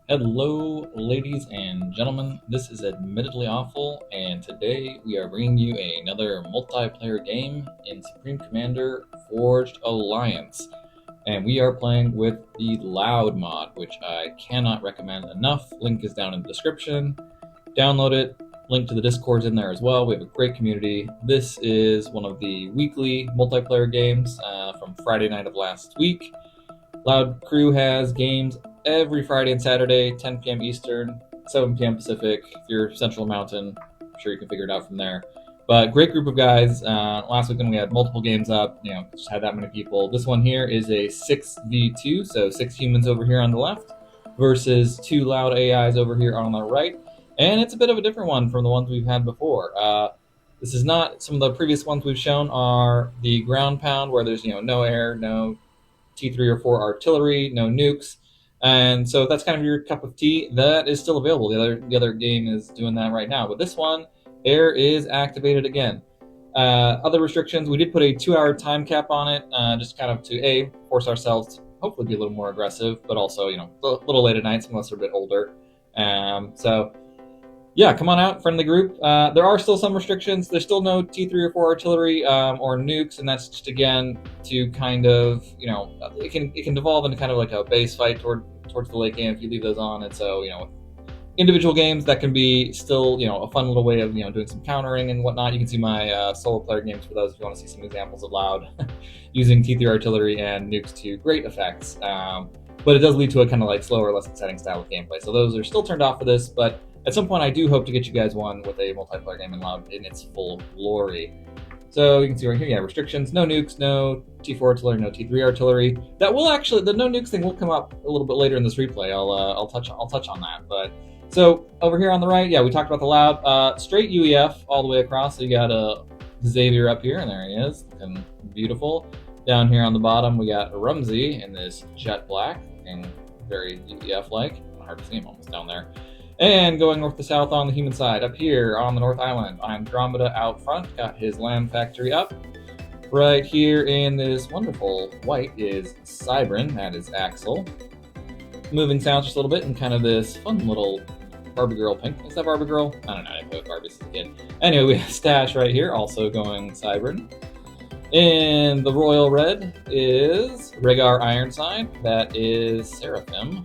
Hello, ladies and gentlemen. This is Admittedly Awful, and today we are bringing you another multiplayer game in Supreme Commander Forged Alliance. And we are playing with the Loud mod, which I cannot recommend enough. Link is down in the description. Download it. Link to the Discord's in there as well. We have a great community. This is one of the weekly multiplayer games from Friday night of last week. Loud Crew has games every Friday and Saturday, 10 p.m. Eastern, 7 p.m. Pacific. If you're Central Mountain, I'm sure you can figure it out from there. But great group of guys. Last weekend we had multiple games up. Just had that many people. This one here is a 6v2, so 6 humans over here on the left versus 2 Loud AIs over here on the right. And it's a bit of a different one from the ones we've had before. This is not, some of the previous ones we've shown are the ground pound, where there's no air, no T3 or 4 artillery, no nukes. And so if that's kind of your cup of tea, that is still available. The other game is doing that right now. But this one, air is activated again. Other restrictions, we did put a 2-hour time cap on it, just kind of to force ourselves to hopefully be a little more aggressive, but also, a little late at night, unless we're a bit older. So yeah, come on out, friendly group. There are still some restrictions. There's still no T3 or 4 artillery or nukes, and that's just, again, to kind of, it can devolve into kind of like a base fight towards the late game if you leave those on. And so, individual games, that can be still, a fun little way of, doing some countering and whatnot. You can see my solo player games for those if you want to see some examples of Loud using T3 artillery and nukes to great effects. But it does lead to a kind of like slower, less exciting style of gameplay. So those are still turned off for this, but at some point I do hope to get you guys one with a multiplayer game in Loud in its full glory. So you can see right here, restrictions, no nukes, no T4 artillery, no T3 artillery. That will actually, the no nukes thing will come up a little bit later in this replay. I'll touch on that. But so over here on the right, we talked about the Loud, straight UEF all the way across. So you got Xavier up here, and there he is, looking beautiful. Down here on the bottom, we got Rumsey in this jet black, looking very UEF-like. Hard to see him almost down there. And going north to south on the human side, up here on the North Island, Andromeda out front, got his land factory up. Right here in this wonderful white is Cybrin, that is Axel. Moving south just a little bit in kind of this fun little Barbie Girl pink. Is that Barbie Girl? I don't know, I didn't play with Barbies as a kid. Anyway, we have Stash right here, also going Cybrin. And the royal red is Rhaegar Ironside, that is Seraphim.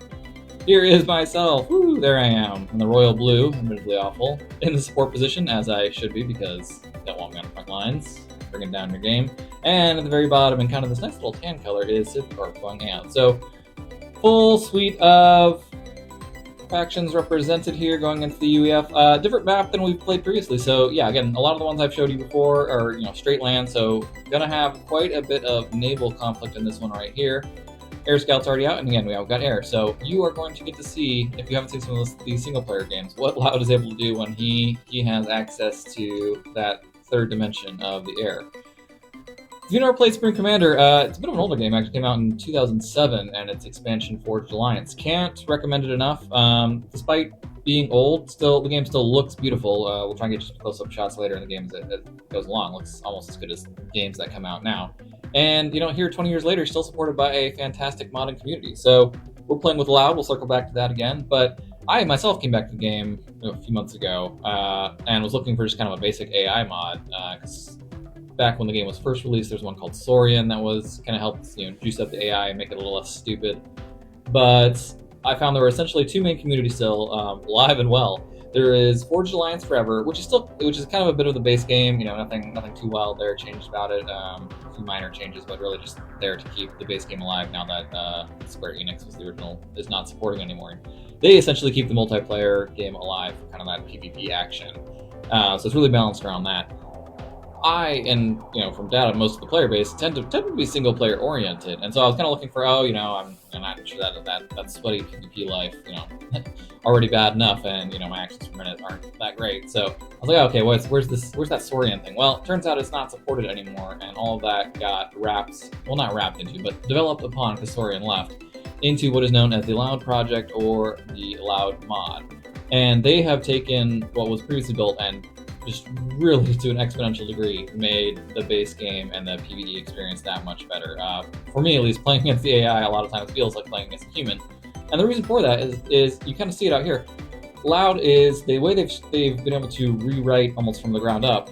Here is myself, woo, there I am, in the royal blue, Admittedly Awful, in the support position, as I should be, because I don't want me on the front lines, bringing down your game. And at the very bottom, in kind of this nice little tan color, is Sithcorp going out. So, full suite of factions represented here going into the UEF. Different map than we've played previously. So yeah, again, a lot of the ones I've showed you before are straight land. So gonna have quite a bit of naval conflict in this one right here. Air Scout's already out, and again, we have got air. So you are going to get to see, if you haven't seen some of these single player games, what Loud is able to do when he has access to that third dimension of the air. If you've never played Supreme Commander, it's a bit of an older game. Actually came out in 2007, and its expansion Forged Alliance. Can't recommend it enough. Despite being old, the game still looks beautiful. We'll try and get just close-up shots later in the game as it goes along. Looks almost as good as games that come out now. And here 20 years later, still supported by a fantastic modding community. So we're playing with Loud. We'll circle back to that again. But I myself came back to the game a few months ago and was looking for just kind of a basic AI mod. Because back when the game was first released, there's one called Saurian that was kind of helped juice up the AI and make it a little less stupid. But I found there were essentially 2 main communities still alive and well. There is Forged Alliance Forever, which is kind of a bit of the base game. Nothing too wild there changed about it. A few minor changes, but really just there to keep the base game alive now that Square Enix was the original, is not supporting anymore. They essentially keep the multiplayer game alive for kind of that PvP action. So it's really balanced around that. And from data, most of the player base tend to be single player oriented, and so I was kind of looking for, I'm not sure that sweaty PvP life, already bad enough, and my actions per minute aren't that great. So I was like, okay, where's that Saurian thing? Well, it turns out it's not supported anymore, and all of that got not wrapped into, but developed upon because Saurian left, into what is known as the Loud Project or the Loud Mod, and they have taken what was previously built and just really, to an exponential degree, made the base game and the PvE experience that much better. For me, at least, playing against the AI a lot of times feels like playing against a human. And the reason for that is you kind of see it out here. Loud is the way they've been able to rewrite almost from the ground up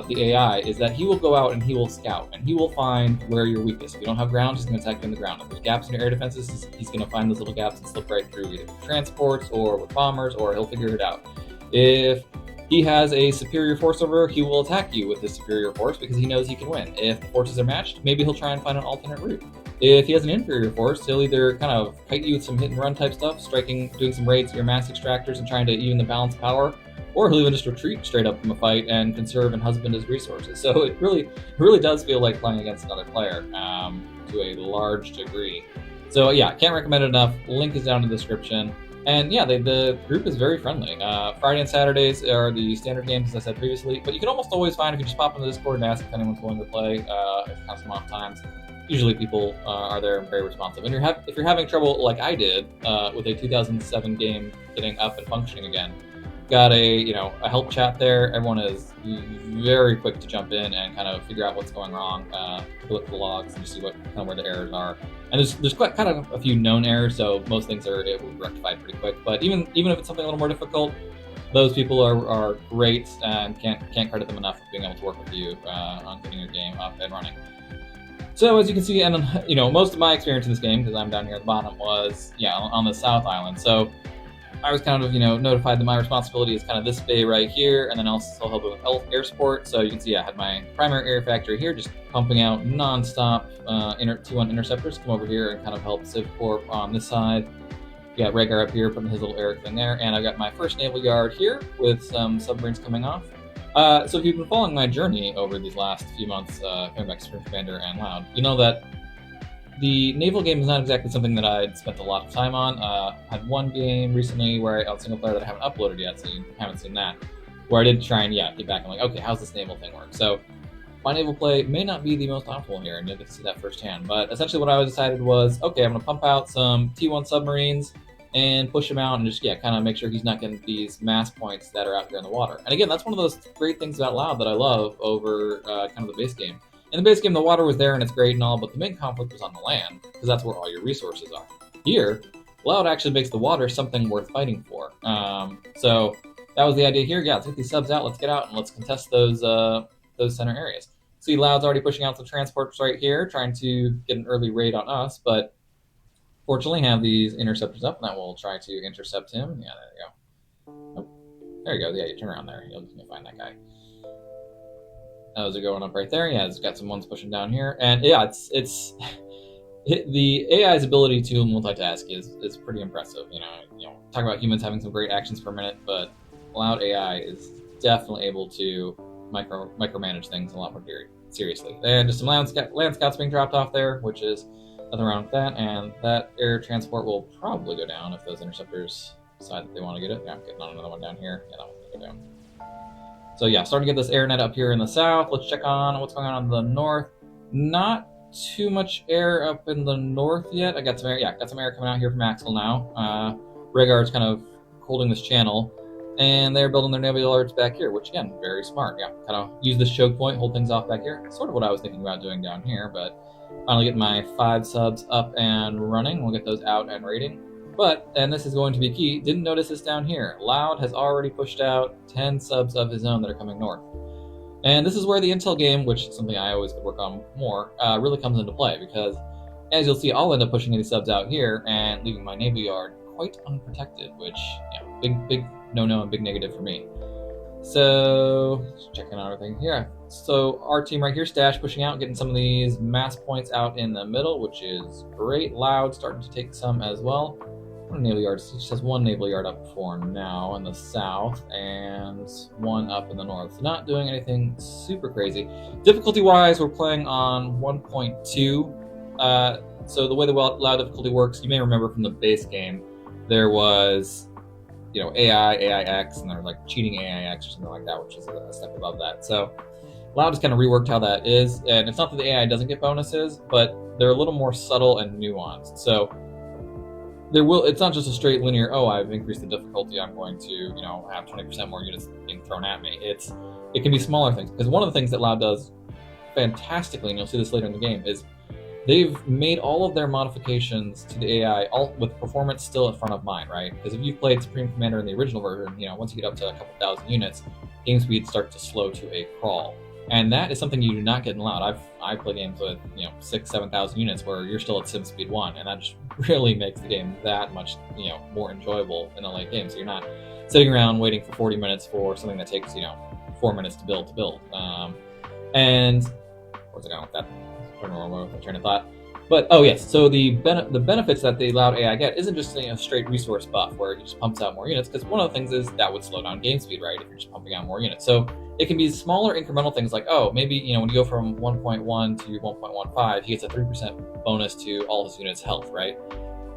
the AI is that he will go out and he will scout and he will find where you're weakest. If you don't have ground, he's going to attack you in the ground. If there's gaps in your air defenses, he's going to find those little gaps and slip right through either with transports or with bombers, or he'll figure it out. If he has a superior force over, he will attack you with his superior force because he knows he can win. If the forces are matched, maybe he'll try and find an alternate route. If he has an inferior force, he'll either kind of kite you with some hit and run type stuff, doing some raids at your mass extractors and trying to even the balance of power, or he'll even just retreat straight up from a fight and conserve and husband his resources. So it really does feel like playing against another player to a large degree. So yeah, can't recommend it enough. Link is down in the description. And yeah, the group is very friendly. Friday and Saturdays are the standard games, as I said previously, but you can almost always find, if you just pop into the Discord and ask if anyone's willing to play, if kind of some off times. Usually people are there and very responsive. And if you're having trouble like I did with a 2007 game getting up and functioning again, got a help chat there. Everyone is very quick to jump in and kind of figure out what's going wrong. Look at the logs and see where the errors are. And there's quite kind of a few known errors, so most things will be rectified pretty quick. But even if it's something a little more difficult, those people are great and can't credit them enough for being able to work with you on getting your game up and running. So as you can see, and most of my experience in this game, because I'm down here at the bottom, was on the South Island. So I was kind of notified that my responsibility is kind of this bay right here, and then also help with air support. So you can see I had my primary air factory here, just pumping out non-stop T1 interceptors. Come over here and kind of help Civ Corp on this side. You got Rhaegar up here putting his little air thing there, and I've got my first naval yard here with some submarines coming off. So if you've been following my journey over these last few months, coming back to Supremecommander and Loud, you know that the naval game is not exactly something that I'd spent a lot of time on. I had one game recently where I was single player that I haven't uploaded yet, so you haven't seen that, where I did try and get back and okay, how's this naval thing work? So my naval play may not be the most optimal here, and you'll get to see that firsthand. But essentially what I decided was, okay, I'm going to pump out some T1 submarines and push him out and just kind of make sure he's not getting these mass points that are out here in the water. And again, that's one of those great things about Loud that I love over kind of the base game. In the base game, the water was there and it's great and all, but the main conflict was on the land, because that's where all your resources are. Here, Loud actually makes the water something worth fighting for. So that was the idea here. Yeah, let's get these subs out, let's get out, and let's contest those center areas. See, Loud's already pushing out some transports right here, trying to get an early raid on us, but fortunately have these interceptors up, and that will try to intercept him. Yeah, there you go. Oh, there you go. Yeah, you turn around there. You'll find that guy. Those are going up right there. Yeah, it's got some ones pushing down here. And yeah, the AI's ability to multitask is pretty impressive. Talk about humans having some great actions per minute, but Loud AI is definitely able to micromanage things a lot more seriously. And just some land scouts being dropped off there, which is nothing wrong with that, and that air transport will probably go down if those interceptors decide that they want to get it. Yeah, I'm getting on another one down here. Yeah, that one's going to go down. So yeah, starting to get this air net up here in the south. Let's check on what's going on in the north. Not too much air up in the north yet. I got some air. Yeah, got some air coming out here from Axel now. Rhaegar's kind of holding this channel, and they're building their naval yards back here, which again, very smart. Yeah, kind of use this choke point, hold things off back here. Sort of what I was thinking about doing down here, but finally getting my 5 subs up and running. We'll get those out and raiding. But, and this is going to be key, didn't notice this down here. Loud has already pushed out 10 subs of his own that are coming north. And this is where the intel game, which is something I always could work on more, really comes into play, because as you'll see, I'll end up pushing any subs out here and leaving my naval yard quite unprotected, which, big no-no and big negative for me. So, just checking out everything here. So our team right here, Stash, pushing out, getting some of these mass points out in the middle, which is great. Loud starting to take some as well. Naval yards. It just has one naval yard up for now in the south and one up in the north. So not doing anything super crazy. Difficulty-wise, we're playing on 1.2. So the way the Loud difficulty works, you may remember from the base game, there was AI, AIX, and there was like cheating AIX or something like that, which is a step above that. So Loud has kind of reworked how that is, and it's not that the AI doesn't get bonuses, but they're a little more subtle and nuanced. So it's not just a straight linear, oh, I've increased the difficulty, I'm going to, have 20% more units being thrown at me. It can be smaller things, because one of the things that Loud does fantastically, and you'll see this later in the game, is they've made all of their modifications to the AI, all with performance still in front of mind, right? Because if you've played Supreme Commander in the original version, once you get up to a couple thousand units, game speed starts to slow to a crawl. And that is something you do not get in Loud. I play games with 6,000-7,000 units where you're still at sim speed 1, and that just really makes the game that much more enjoyable in a late game. So you're not sitting around waiting for 40 minutes for something that takes 4 minutes to build. And where's it going with that? I don't know what train of thought. But oh yes, so the benefits that the Loud AI get isn't just a straight resource buff where it just pumps out more units, because one of the things is that would slow down game speed, right? If you're just pumping out more units. So it can be smaller incremental things like, oh, maybe when you go from 1.1 to 1.15, he gets a 3% bonus to all his units' health, right?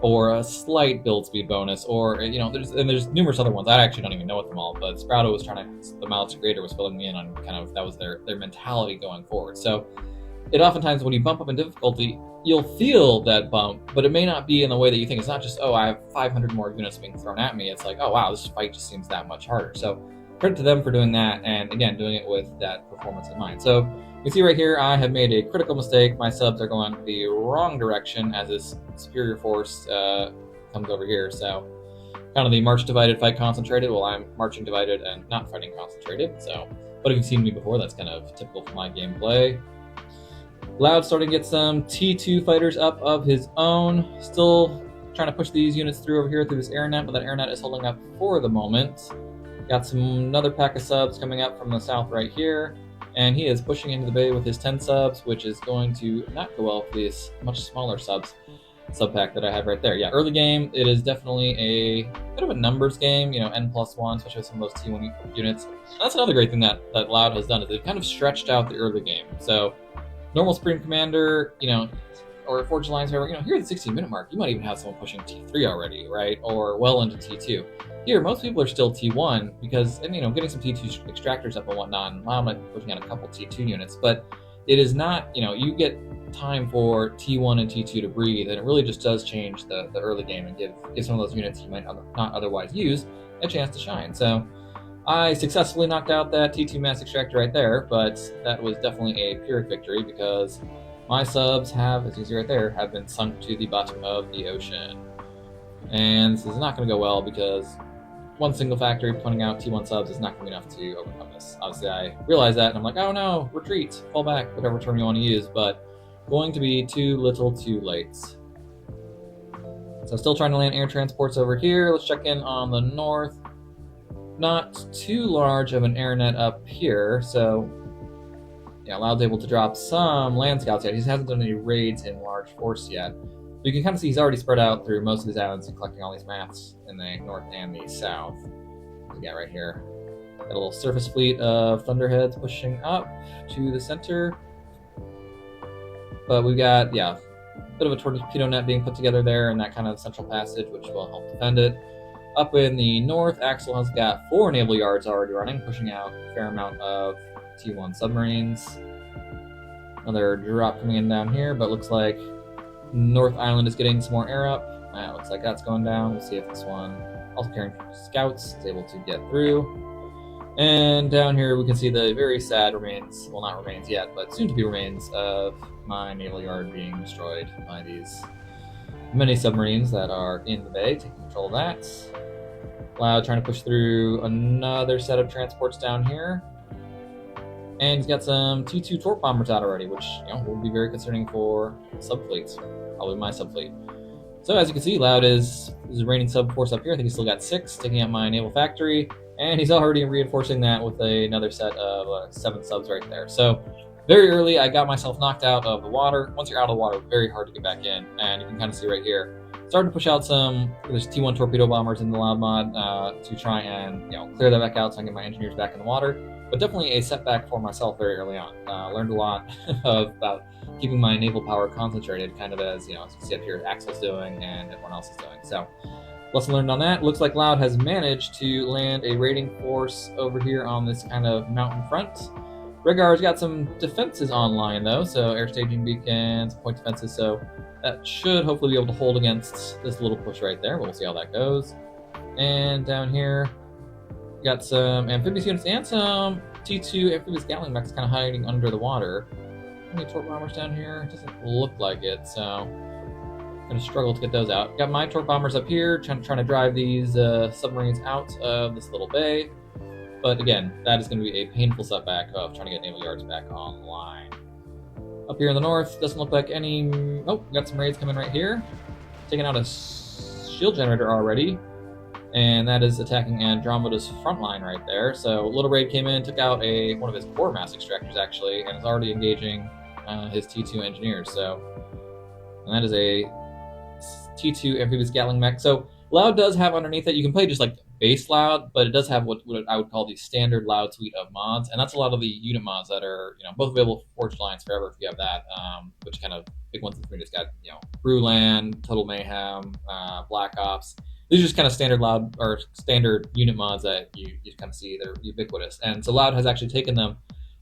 Or a slight build speed bonus, or there's numerous other ones. I actually don't even know what them all, but Sprouto was the Malice Creator was filling me in on kind of that was their mentality going forward. So it oftentimes, when you bump up in difficulty, you'll feel that bump, but it may not be in the way that you think. It's not just, oh, I have 500 more units being thrown at me. It's like, oh wow, this fight just seems that much harder. So credit to them for doing that, and again, doing it with that performance in mind. So you can see right here, I have made a critical mistake. My subs are going the wrong direction as this superior force comes over here. So kind of the march divided, fight concentrated. Well, I'm marching divided and not fighting concentrated. So, but if you've seen me before, that's kind of typical for my gameplay. Loud starting to get some T2 fighters up of his own. Still trying to push these units through over here through this airnet, but that airnet is holding up for the moment. Got another pack of subs coming up from the south right here, and he is pushing into the bay with his 10 subs, which is going to not go well for these much smaller sub pack that I have right there. Yeah, early game, it is definitely a bit of a numbers game, N+1, especially with some of those T1 units. And that's another great thing that Loud has done, is they've kind of stretched out the early game. So normal Supreme Commander, or Forged Alliance, here at the 16-minute mark, you might even have someone pushing T3 already, right? Or well into T2. Here, most people are still T1 because, getting some T2 extractors up and whatnot, and Loud might be pushing out a couple T2 units, but it is not, you get time for T1 and T2 to breathe, and it really just does change the early game and give some of those units you might not otherwise use a chance to shine. So I successfully knocked out that T2 mass extractor right there, but that was definitely a Pyrrhic victory because my subs have, as you see right there, have been sunk to the bottom of the ocean. And this is not going to go well because one single factory putting out T1 subs is not going to be enough to overcome this. Obviously, I realized that, and I'm like, oh no, retreat, fall back, whatever term you want to use, but going to be too little too late. So still trying to land air transports over here. Let's check in on the north. Not too large of an airnet up here, so yeah, Loud's able to drop some land scouts yet. He hasn't done any raids in large force yet. But you can kind of see he's already spread out through most of these islands and collecting all these maps in the north and the south. We got right here. Got a little surface fleet of Thunderheads pushing up to the center. But we've got, a bit of a torpedo net being put together there in that kind of central passage, which will help defend it. Up in the north, Axel has got 4 naval yards already running, pushing out a fair amount of T1 submarines. Another drop coming in down here, but looks like North Island is getting some more air up. Looks like that's going down. We'll see if this one, also carrying scouts, is able to get through. And down here we can see the very sad remains, well, not remains yet, but soon to be remains of my naval yard being destroyed by these many submarines that are in the bay, taking control of that. Loud trying to push through another set of transports down here. And he's got some T2 torp bombers out already, which will be very concerning for subfleets, probably my subfleet. So as you can see, Loud is raining sub force up here. I think he's still got 6, taking out my naval factory, and he's already reinforcing that with another set of 7 subs right there. So very early, I got myself knocked out of the water. Once you're out of the water, very hard to get back in, and you can kind of see right here, starting to push out there's T1 torpedo bombers in the Loud mod to try and clear that back out so I can get my engineers back in the water. But definitely a setback for myself very early on. Learned a lot about keeping my naval power concentrated, kind of as you can see up here, Axel's doing and everyone else is doing. So lesson learned on that. Looks like Loud has managed to land a raiding force over here on this kind of mountain front. Regar's got some defenses online though, so air staging beacons, point defenses, so that should hopefully be able to hold against this little push right there. We'll see how that goes. And down here, got some amphibious units and some T2 amphibious Gatling mechs kind of hiding under the water. Any torp bombers down here? Doesn't look like it, so I'm gonna struggle to get those out. Got my torp bombers up here, trying to drive these submarines out of this little bay. But again, that is going to be a painful setback of trying to get naval yards back online. Up here in the north, doesn't look like any. Oh, got some raids coming right here, taking out a shield generator already. And that is attacking Andromeda's front line right there. So little raid came in, took out one of his core mass extractors actually, and is already engaging his T2 engineers. So, and that is a T2 amphibious Gatling mech. So Loud does have underneath it, you can play just like base Loud, but it does have what I would call the standard Loud suite of mods, and that's a lot of the unit mods that are both available for Forged Alliance Forever if you have that. Which kind of big ones we just got Brewland, Total Mayhem, Black Ops. These are just kind of standard Loud or standard unit mods that you kind of see they're ubiquitous. And so Loud has actually taken them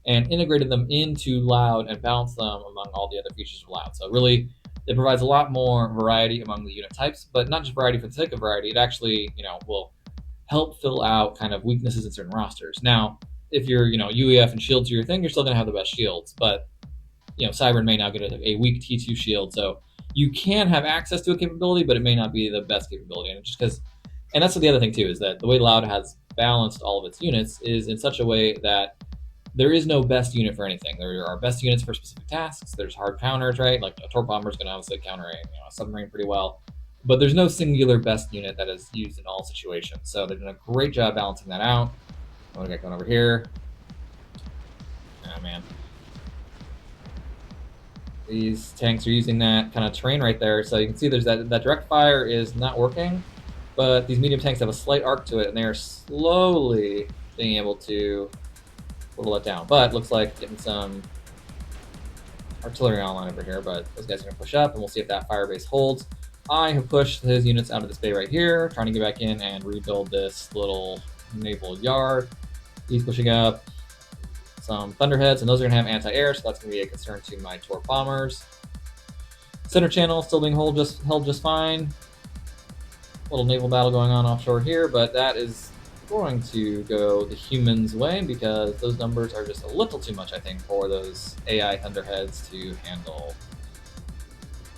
and integrated them into Loud and balanced them among all the other features of Loud. So really, it provides a lot more variety among the unit types, but not just variety for the sake of variety. It actually, will help fill out kind of weaknesses in certain rosters. Now, if you're, UEF and shields are your thing, you're still going to have the best shields, but Cybern may now get a weak T2 shield, so you can have access to a capability, but it may not be the best capability. And just because, and that's the other thing too, is that the way Loud has balanced all of its units is in such a way that there is no best unit for anything. There are best units for specific tasks. There's hard counters, right? Like a torp bomber is going to obviously counter a submarine pretty well, but there's no singular best unit that is used in all situations. So they've done a great job balancing that out. What do we got going over here? Oh man. These tanks are using that kind of terrain right there. So you can see there's that direct fire is not working, but these medium tanks have a slight arc to it, and they are slowly being able to whittle it down. But looks like getting some artillery online over here, but those guys are going to push up, and we'll see if that fire base holds. I have pushed his units out of this bay right here, trying to get back in and rebuild this little naval yard. He's pushing up some Thunderheads, and those are going to have anti-air, so that's going to be a concern to my torp bombers. Center channel still being held just fine. Little naval battle going on offshore here, but that is going to go the humans' way because those numbers are just a little too much, I think, for those AI Thunderheads to handle.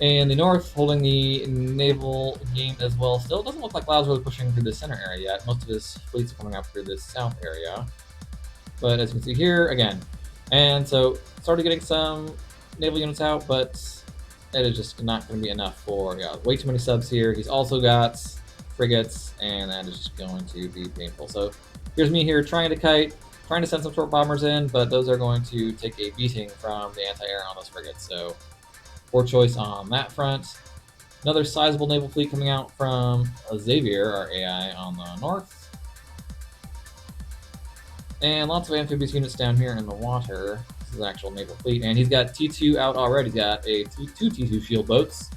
And the north holding the naval game as well. Still doesn't look like Loud's really pushing through the center area yet. Most of his fleets are coming up through this south area. But as you can see here, again, and so started getting some naval units out, but it is just not going to be enough for, way too many subs here. He's also got frigates, and that is just going to be painful. So here's me here trying to kite, trying to send some torp bombers in, but those are going to take a beating from the anti-air on those frigates. So poor choice on that front. Another sizable naval fleet coming out from Xavier, our AI, on the north. And lots of amphibious units down here in the water. This is an actual naval fleet. And he's got T2 out already. He's got two T2 shield boats.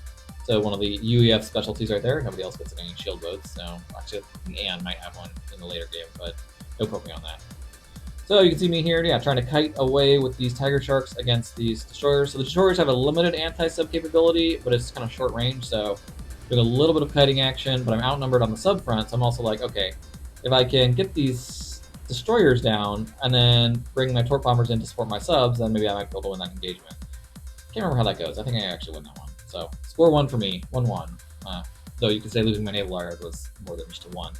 So one of the UEF specialties right there. Nobody else gets any shield boats. So actually, Ann might have one in the later game, but don't quote me on that. So you can see me here, trying to kite away with these Tiger Sharks against these destroyers. So the destroyers have a limited anti-sub capability, but it's kind of short range. So doing a little bit of kiting action, but I'm outnumbered on the sub front. So I'm also like, okay, if I can get these destroyers down and then bring my torp bombers in to support my subs, then maybe I might be able to win that engagement. Can't remember how that goes. I think I actually win that one. So score 1 for me, 1-1. Though you could say losing my naval yard was more than just a 1.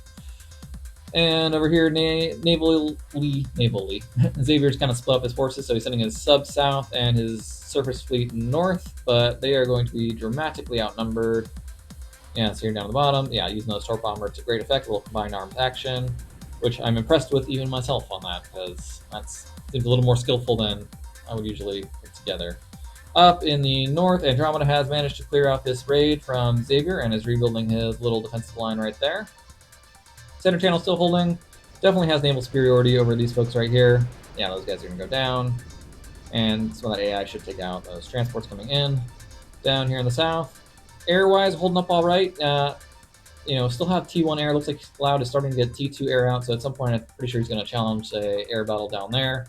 And over here, navally, Xavier's kind of split up his forces, so he's sending his sub south and his surface fleet north, but they are going to be dramatically outnumbered. Yeah, so here down at the bottom, using those torp bombers to great effect, a little combined arms action, which I'm impressed with even myself on that, because that seems a little more skillful than I would usually put together. Up in the north, Andromeda has managed to clear out this raid from Xavier and is rebuilding his little defensive line right there. Center channel still holding. Definitely has naval superiority over these folks right here. Yeah, those guys are going to go down. And some of that AI should take out those transports coming in. Down here in the south. Air-wise, holding up all right. Still have T1 air. Looks like Loud is starting to get T2 air out, so at some point I'm pretty sure he's going to challenge a air battle down there.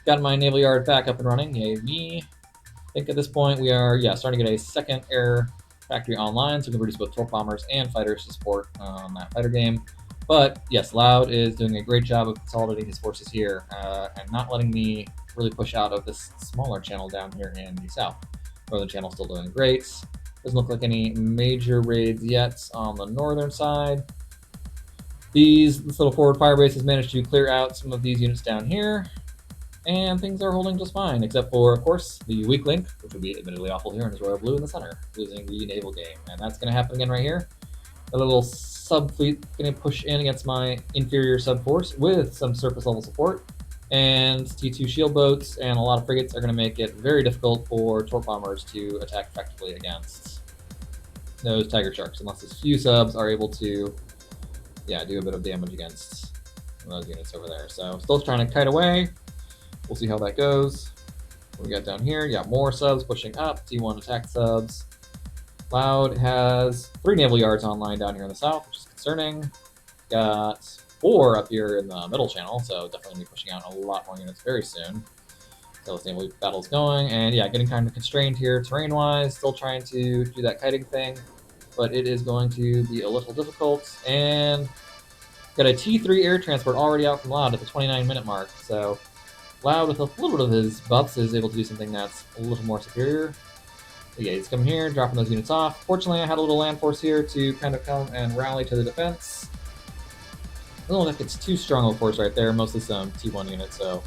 Got my naval yard back up and running. Yay me. I think at this point we are, starting to get a second air factory online, so we can produce both torp bombers and fighters to support on that fighter game. But yes, Loud is doing a great job of consolidating his forces here and not letting me really push out of this smaller channel down here in the south. Northern channel still doing great. Doesn't look like any major raids yet on the northern side. This little forward fire base has managed to clear out some of these units down here, and things are holding just fine, except for, of course, the weak link, which would be admittedly awful here in his royal blue in the center, losing the naval game. And that's going to happen again right here. A little sub fleet going to push in against my inferior sub force with some surface level support, and T2 shield boats and a lot of frigates are going to make it very difficult for torp bombers to attack effectively against those tiger sharks, unless these few subs are able to do a bit of damage against those units over there. So still trying to kite away. We'll see how that goes. What we got down here? Yeah, more subs pushing up. T1 attack subs. Cloud has 3 naval yards online down here in the south, which is concerning. Got 4 up here in the middle channel, so definitely be pushing out a lot more units very soon. So this naval battle's going, and yeah, getting kind of constrained here terrain-wise. Still trying to do that kiting thing, but it is going to be a little difficult. And got a T3 air transport already out from Loud at the 29-minute mark, so Loud, with a little bit of his buffs, is able to do something that's a little more superior. But yeah, he's coming here, dropping those units off. Fortunately, I had a little land force here to kind of come and rally to the defense. I don't think it's too strong of a force right there, mostly some T1 units, so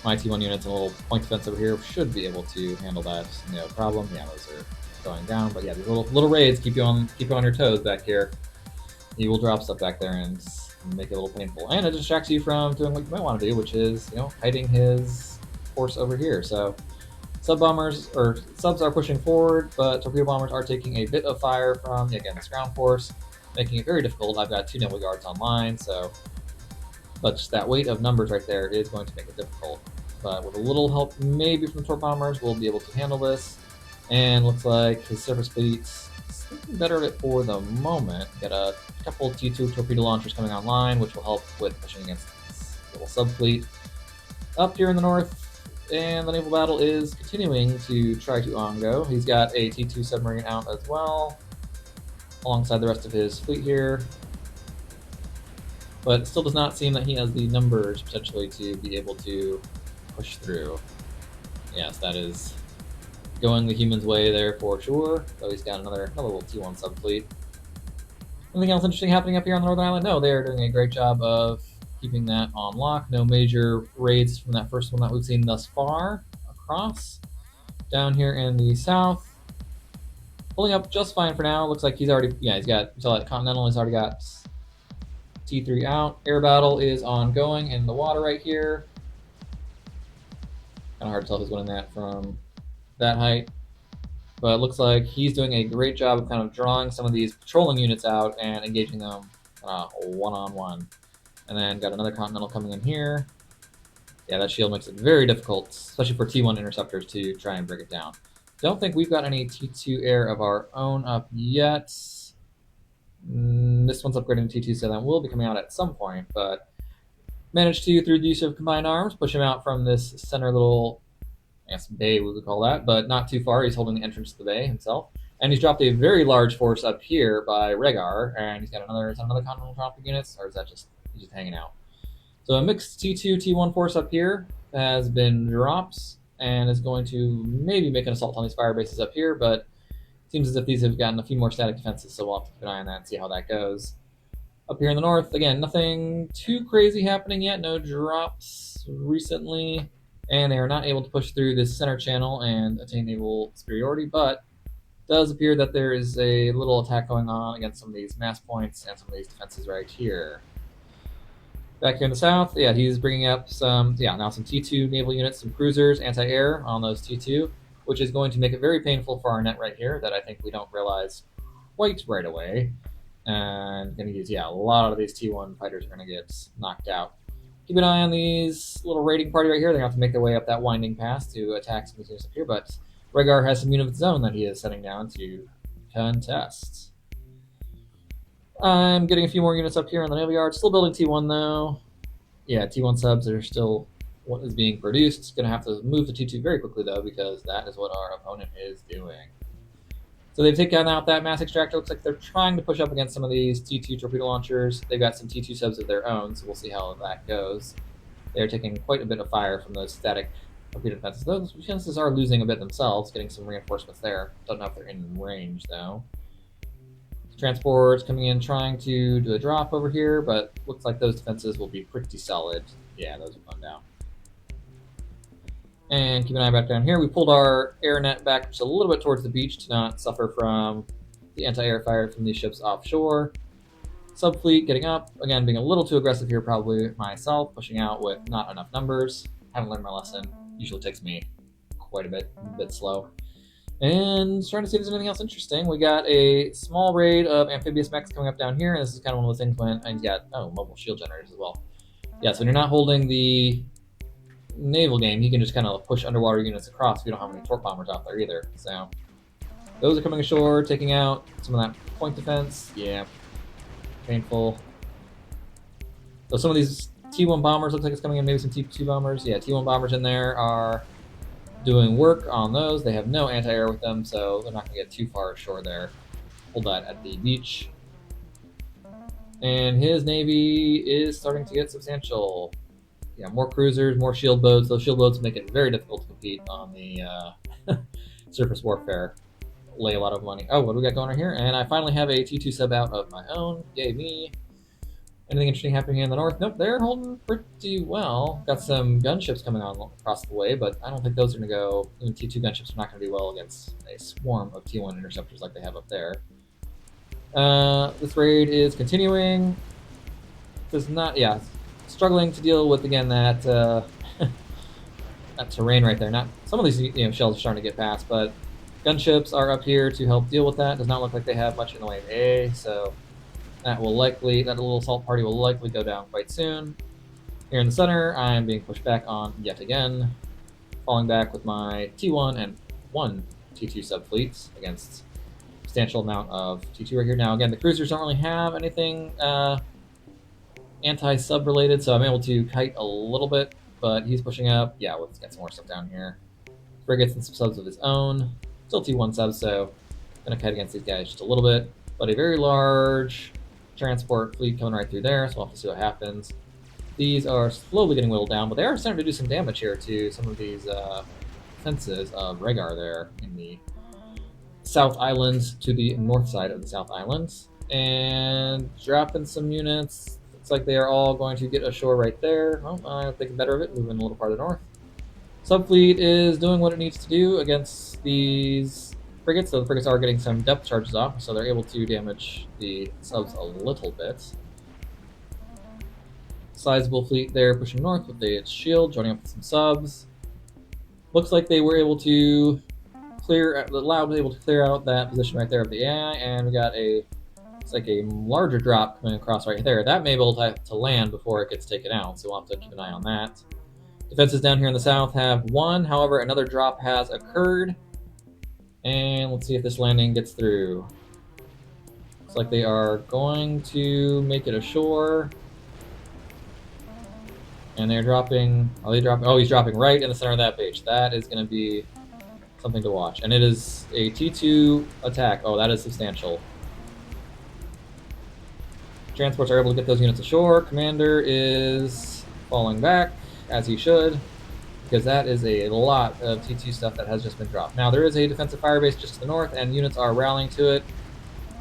my T1 units and a little point defense over here should be able to handle that, no problem. Yeah, those are going down, but yeah, these little raids keep you on your toes back here. He will drop stuff back there and make it a little painful, and it distracts you from doing what you might want to do, which is, hiding his force over here. So subs are pushing forward, but torpedo bombers are taking a bit of fire from, again, this ground force, making it very difficult. I've got 2 naval yards online, but just that weight of numbers right there is going to make it difficult. But with a little help maybe from torp bombers, we'll be able to handle this. And looks like his surface fleet's better at it for the moment. Got a couple T2 torpedo launchers coming online, which will help with pushing against this little sub-fleet up here in the north. And the naval battle is continuing to try to on-go. He's got a T2 submarine out as well, alongside the rest of his fleet here. But it still does not seem that he has the numbers, potentially, to be able to push through. Yes, that is going the human's way there for sure. So he's got another little T1 subfleet. Anything else interesting happening up here on the Northern Island? No, they are doing a great job of keeping that on lock. No major raids from that first one that we've seen thus far across. Down here in the south, pulling up just fine for now. Looks like he's already, he's got, so at Continental, he's already got T3 out. Air battle is ongoing in the water right here. Kind of hard to tell who's winning that from that height, but it looks like he's doing a great job of kind of drawing some of these patrolling units out and engaging them one-on-one. And then got another Continental coming in here. Yeah, that shield makes it very difficult, especially for T1 interceptors, to try and break it down. Don't think we've got any T2 air of our own up yet. This one's upgrading to T2, so that will be coming out at some point, but managed to, through the use of combined arms, push him out from this center little, bay, we would call that, but not too far. He's holding the entrance to the bay himself. And he's dropped a very large force up here by Rhaegar, and he's got another Continental dropping units, or is that just, he's just hanging out? So a mixed T2, T1 force up here has been dropped, and is going to maybe make an assault on these fire bases up here, but it seems as if these have gotten a few more static defenses, so we'll have to keep an eye on that and see how that goes. Up here in the north, again, nothing too crazy happening yet, no drops recently, and they are not able to push through this center channel and attain naval superiority, but it does appear that there is a little attack going on against some of these mass points and some of these defenses right here. Back here in the south, he's bringing up some T2 naval units, some cruisers, anti-air on those T2, which is going to make it very painful for our net right here that I think we don't realize quite right away. And going to use, a lot of these T1 fighters are going to get knocked out. Keep an eye on these little raiding party right here. They're going to have to make their way up that winding pass to attack some of these units up here, but Rhaegar has some unit of his own that he is setting down to contest. I'm getting a few more units up here in the naval yard. Still building T1 though. Yeah, T1 subs are still what is being produced. Going to have to move the T2 very quickly though, because that is what our opponent is doing. So they've taken out that mass extractor. Looks like they're trying to push up against some of these T2 torpedo launchers. They've got some T2 subs of their own, so we'll see how that goes. They're taking quite a bit of fire from those static Repeated defenses. Those defenses are losing a bit themselves, getting some reinforcements there. Don't know if they're in range, though. Transports coming in, trying to do a drop over here, but looks like those defenses will be pretty solid. Yeah, those are gone down. And keep an eye back down here. We pulled our air net back just a little bit towards the beach to not suffer from the anti-air fire from these ships offshore. Subfleet getting up. Again, being a little too aggressive here, probably myself, pushing out with not enough numbers. Haven't learned my lesson. Usually takes me quite a bit slow. And trying to see if there's anything else interesting. We got a small raid of amphibious mechs coming up down here, and this is kind of one of those things when, and you got, mobile shield generators as well. Yeah, so when you're not holding the naval game, you can just kind of push underwater units across if you don't have any torp bombers out there either. So those are coming ashore, taking out some of that point defense. Yeah, painful. So some of these T1 bombers looks like it's coming in, maybe some T2 bombers. Yeah, T1 bombers in there are doing work on those. They have no anti-air with them, so they're not going to get too far ashore there. Hold that at the beach. And his navy is starting to get substantial. Yeah, more cruisers, more shield boats. Those shield boats make it very difficult to compete on the surface warfare. Lay a lot of money. Oh, what do we got going on here? And I finally have a T2 sub out of my own. Yay me. Anything interesting happening here in the north? Nope, they're holding pretty well. Got some gunships coming on across the way, but I don't think those are going to go. Even T2 gunships are not going to do well against a swarm of T1 interceptors like they have up there. This raid is continuing. Does not, yeah, struggling to deal with again that that terrain right there. Not some of these shells are starting to get past, but gunships are up here to help deal with that. Does not look like they have much in the way of A, so that little assault party will likely go down quite soon. Here in the center, I am being pushed back on yet again, falling back with my T1 and 1 T2 subfleets against a substantial amount of T2 right here. Now, again, the cruisers don't really have anything anti-sub related, so I'm able to kite a little bit, but he's pushing up. Yeah, let's get some more stuff down here. Frigates and some subs of his own. Still T1 subs, so gonna kite against these guys just a little bit, but a very large transport fleet coming right through there, so we'll have to see what happens. These are slowly getting whittled down, but they are starting to do some damage here to some of these fences of Rhaegar there in the South Islands to the north side of the South Islands. And dropping some units. Looks like they are all going to get ashore right there. Well, I'm thinking better of it, moving a little farther north. Subfleet is doing what it needs to do against these frigates, so the frigates are getting some depth charges off, so they're able to damage the subs a little bit. Sizable fleet there pushing north with its shield, joining up with some subs. Looks like they were able to the Loud was able to clear out that position right there of the AI, and we got it's like a larger drop coming across right there. That may be able to land before it gets taken out, so we'll have to keep an eye on that. Defenses down here in the south have one, however, another drop has occurred. And let's see if this landing gets through. Looks like they are going to make it ashore. And they're dropping, oh, he's dropping right in the center of that page. That is going to be something to watch. And it is a T2 attack. Oh, that is substantial. Transports are able to get those units ashore. Commander is falling back, as he should, because that is a lot of T2 stuff that has just been dropped. Now, there is a defensive firebase just to the north, and units are rallying to it.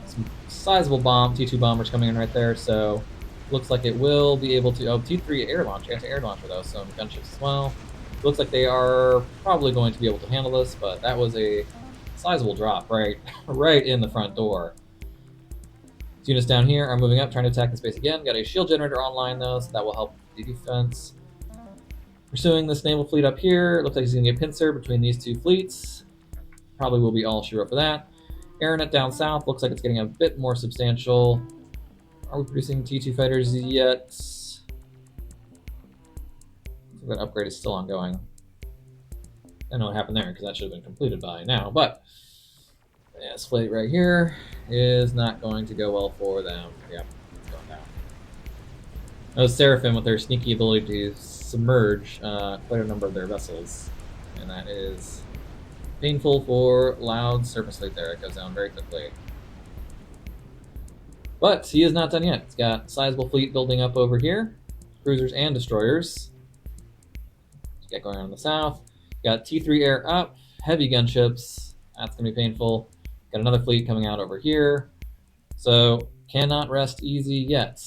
Some sizable T2 bombers coming in right there, so looks like it will be able to... Oh, T3 air launch, anti-air launcher, though, some gunships as well. Looks like they are probably going to be able to handle this, but that was a sizable drop right in the front door. These units down here are moving up, trying to attack this base again. Got a shield generator online, though, so that will help the defense. Pursuing this naval fleet up here. Looks like he's going to get pincer between these two fleets. Probably will be all she wrote for that. Aeronet down south. Looks like it's getting a bit more substantial. Are we producing T2 fighters yet? That upgrade is still ongoing. I don't know what happened there, because that should have been completed by now. But yeah, this fleet right here is not going to go well for them. Yep, it's going down. Those Seraphim with their sneaky ability to submerge quite a number of their vessels, and that is painful for Loud surface fleet there. It goes down very quickly. But he is not done yet. He's got a sizable fleet building up over here, cruisers and destroyers. Get going on in the south. Got T3 air up, heavy gunships. That's going to be painful. Got another fleet coming out over here. So, cannot rest easy yet.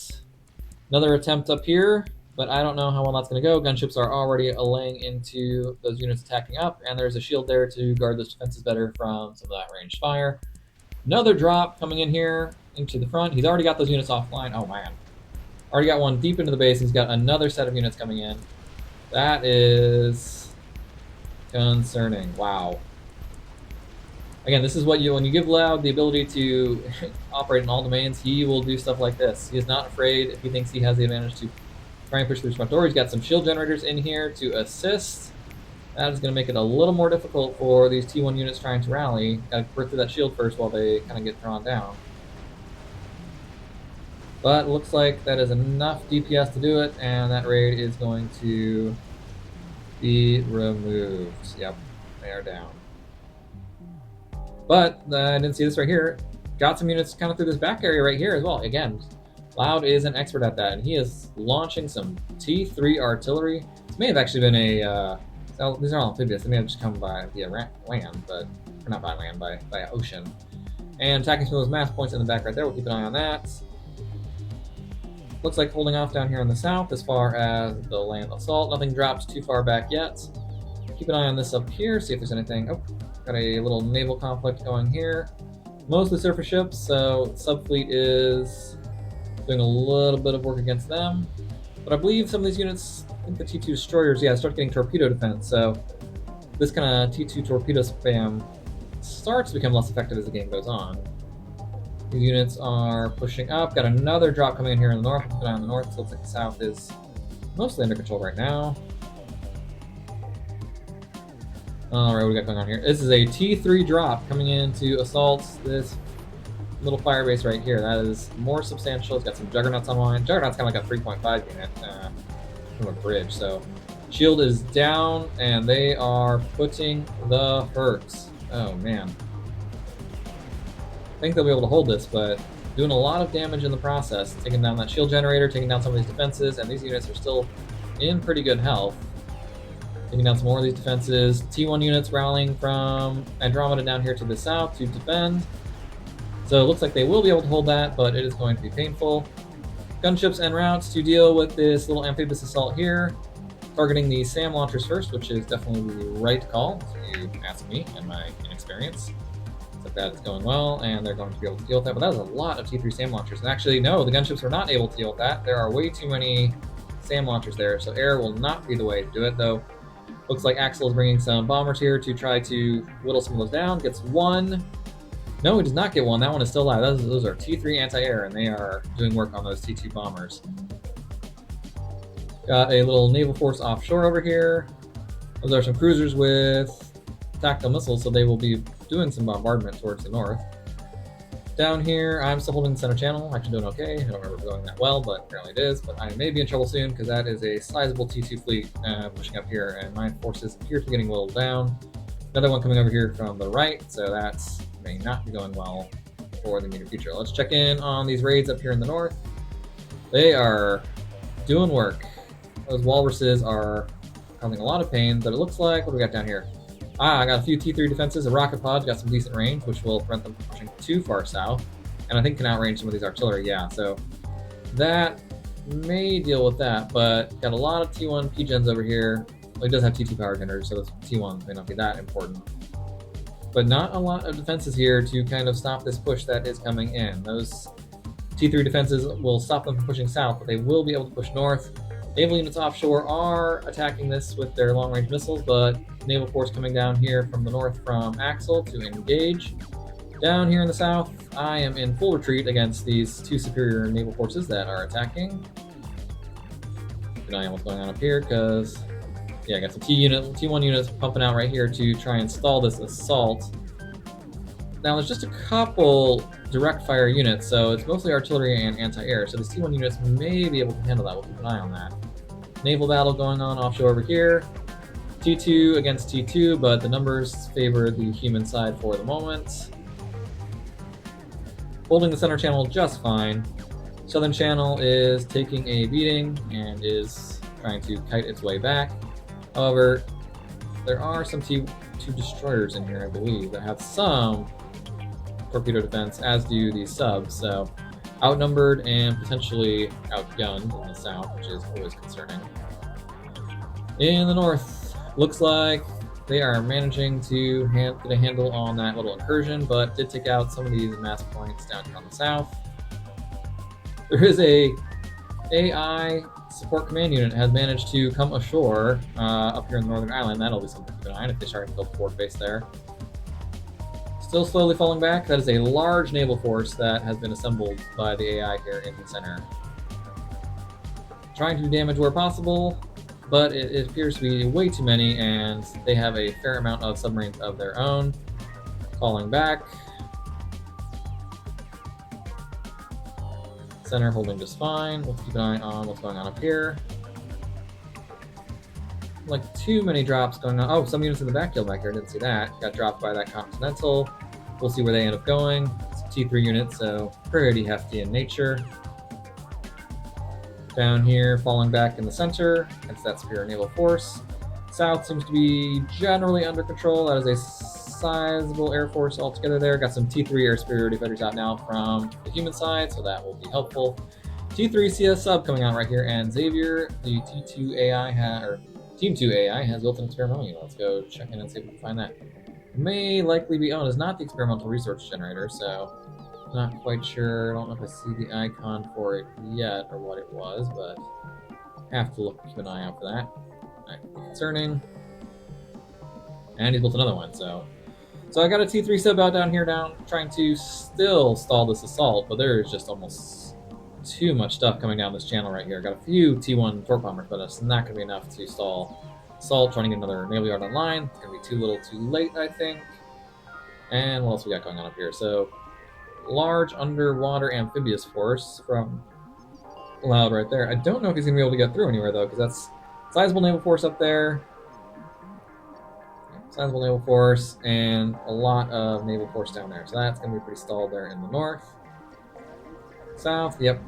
Another attempt up here, but I don't know how well that's going to go. Gunships are already laying into those units attacking up, and there's a shield there to guard those defenses better from some of that ranged fire. Another drop coming in here into the front. He's already got those units offline. Oh, man. Already got one deep into the base. He's got another set of units coming in. That is concerning. Wow. Again, this is what when you give Loud the ability to operate in all domains, he will do stuff like this. He is not afraid if he thinks he has the advantage to try and push through his front door. He's got some shield generators in here to assist. That is going to make it a little more difficult for these T1 units trying to rally. Got to break through that shield first while they kind of get drawn down. But it looks like that is enough DPS to do it, and that raid is going to be removed. Yep, they are down. But I didn't see this right here. Got some units kind of through this back area right here as well. Again, Loud is an expert at that, and he is launching some T3 artillery. This may have actually been a... these are all amphibious. They may have just come by via land, but... Or not by land, by ocean. And attacking some of those mass points in the back right there. We'll keep an eye on that. Looks like holding off down here in the south as far as the land assault. Nothing drops too far back yet. Keep an eye on this up here, see if there's anything... Oh, got a little naval conflict going here. Mostly surface ships, so Subfleet is doing a little bit of work against them. But I believe some of these units, I think the T2 destroyers, yeah, start getting torpedo defense, so this kind of T2 torpedo spam starts to become less effective as the game goes on. These units are pushing up. Got another drop coming in here in the north. Keep an eye on the north. So it looks like the south is mostly under control right now. Alright, what do we got going on here? This is a T3 drop coming in to assault this little fire base right here. That is more substantial. It's got some juggernauts online. Juggernaut's kind of like a 3.5 unit from a bridge. So shield is down, and they are putting the hurts. Oh, man. I think they'll be able to hold this, but doing a lot of damage in the process. Taking down that shield generator, taking down some of these defenses, and these units are still in pretty good health. Taking down some more of these defenses. T1 units rallying from Andromeda down here to the south to defend. So it looks like they will be able to hold that, but it is going to be painful. Gunships en route to deal with this little amphibious assault here. Targeting the SAM launchers first, which is definitely the right call, if you ask me and my inexperience. Looks like that is going well, and they're going to be able to deal with that. But that was a lot of T3 SAM launchers. And actually, no, the gunships were not able to deal with that. There are way too many SAM launchers there, so air will not be the way to do it, though. Looks like Axel is bringing some bombers here to try to whittle some of those down. Gets one. No, he does not get one. That one is still alive. Those are T3 anti-air, and they are doing work on those T2 bombers. Got a little naval force offshore over here. Those are some cruisers with tactical missiles, so they will be doing some bombardment towards the north. Down here, I'm still holding the center channel. Actually doing okay. I don't remember it going that well, but apparently it is. But I may be in trouble soon because that is a sizable T2 fleet pushing up here, and my forces appear to be getting whittled down. Another one coming over here from the right, so that may not be going well for the immediate future. Let's check in on these raids up here in the north. They are doing work. Those walruses are causing a lot of pain, but it looks like, what do we got down here? I got a few T3 defenses. A rocket pod got some decent range, which will prevent them from pushing too far south. And I think can outrange some of these artillery, yeah. So that may deal with that, but got a lot of T1 P-gens over here. Well, it does have T2 power generators, so those T1s may not be that important. But not a lot of defenses here to kind of stop this push that is coming in. Those T3 defenses will stop them from pushing south, but they will be able to push north. Naval units offshore are attacking this with their long-range missiles, but naval force coming down here from the north from Axel to engage. Down here in the south, I am in full retreat against these two superior naval forces that are attacking. Keep an eye on what's going on up here, because yeah, I got some T1 units pumping out right here to try and stall this assault. Now there's just a couple direct fire units, so it's mostly artillery and anti-air, so these T1 units may be able to handle that. We'll keep an eye on that. Naval battle going on offshore over here. T2 against T2, but the numbers favor the human side for the moment. Holding the center channel just fine. Southern channel is taking a beating and is trying to kite its way back. However, there are some T2 destroyers in here, I believe, that have some torpedo defense, as do these subs. So outnumbered and potentially outgunned in the south, which is always concerning. In the north, looks like they are managing to get a handle on that little incursion, but did take out some of these mass points down here on the south. There is a AI support command unit has managed to come ashore up here in the northern island. That'll be something to keep an eye on if they start to build a port base there. Still slowly falling back. That is a large naval force that has been assembled by the AI here in the center. Trying to do damage where possible, but it appears to be way too many, and they have a fair amount of submarines of their own. Falling back. Center holding just fine. We'll keep an eye on what's going on up here. Like too many drops going on. Oh, some units in the backfield back here. Didn't see that. Got dropped by that Continental. We'll see where they end up going. It's a T3 unit, so pretty hefty in nature. Down here, falling back in the center against that superior naval force. South seems to be generally under control. That is a sizable air force altogether there. Got some T3 air superiority fighters out now from the human side, so that will be helpful. T3 CS sub coming out right here, and Xavier, the T2 AI, or Team 2 AI, has built an experimental unit. Let's go check in and see if we can find that. May likely be is not the experimental resource generator, so not quite sure. I don't know if I see the icon for it yet or what it was, but have to keep an eye out for that. Concerning. And he's built another one, so I got a T3 sub out down here, trying to still stall this assault, but there is just almost too much stuff coming down this channel right here. Got a few T1 torque bombers, but it's not going to be enough to stall assault. Trying to get another naval yard online. It's going to be too little too late, I think. And what else we got going on up here? So, large underwater amphibious force from Loud right there. I don't know if he's going to be able to get through anywhere, though, because that's sizable naval force up there. Sizable naval force and a lot of naval force down there. So that's going to be pretty stalled there in the north. South, yep.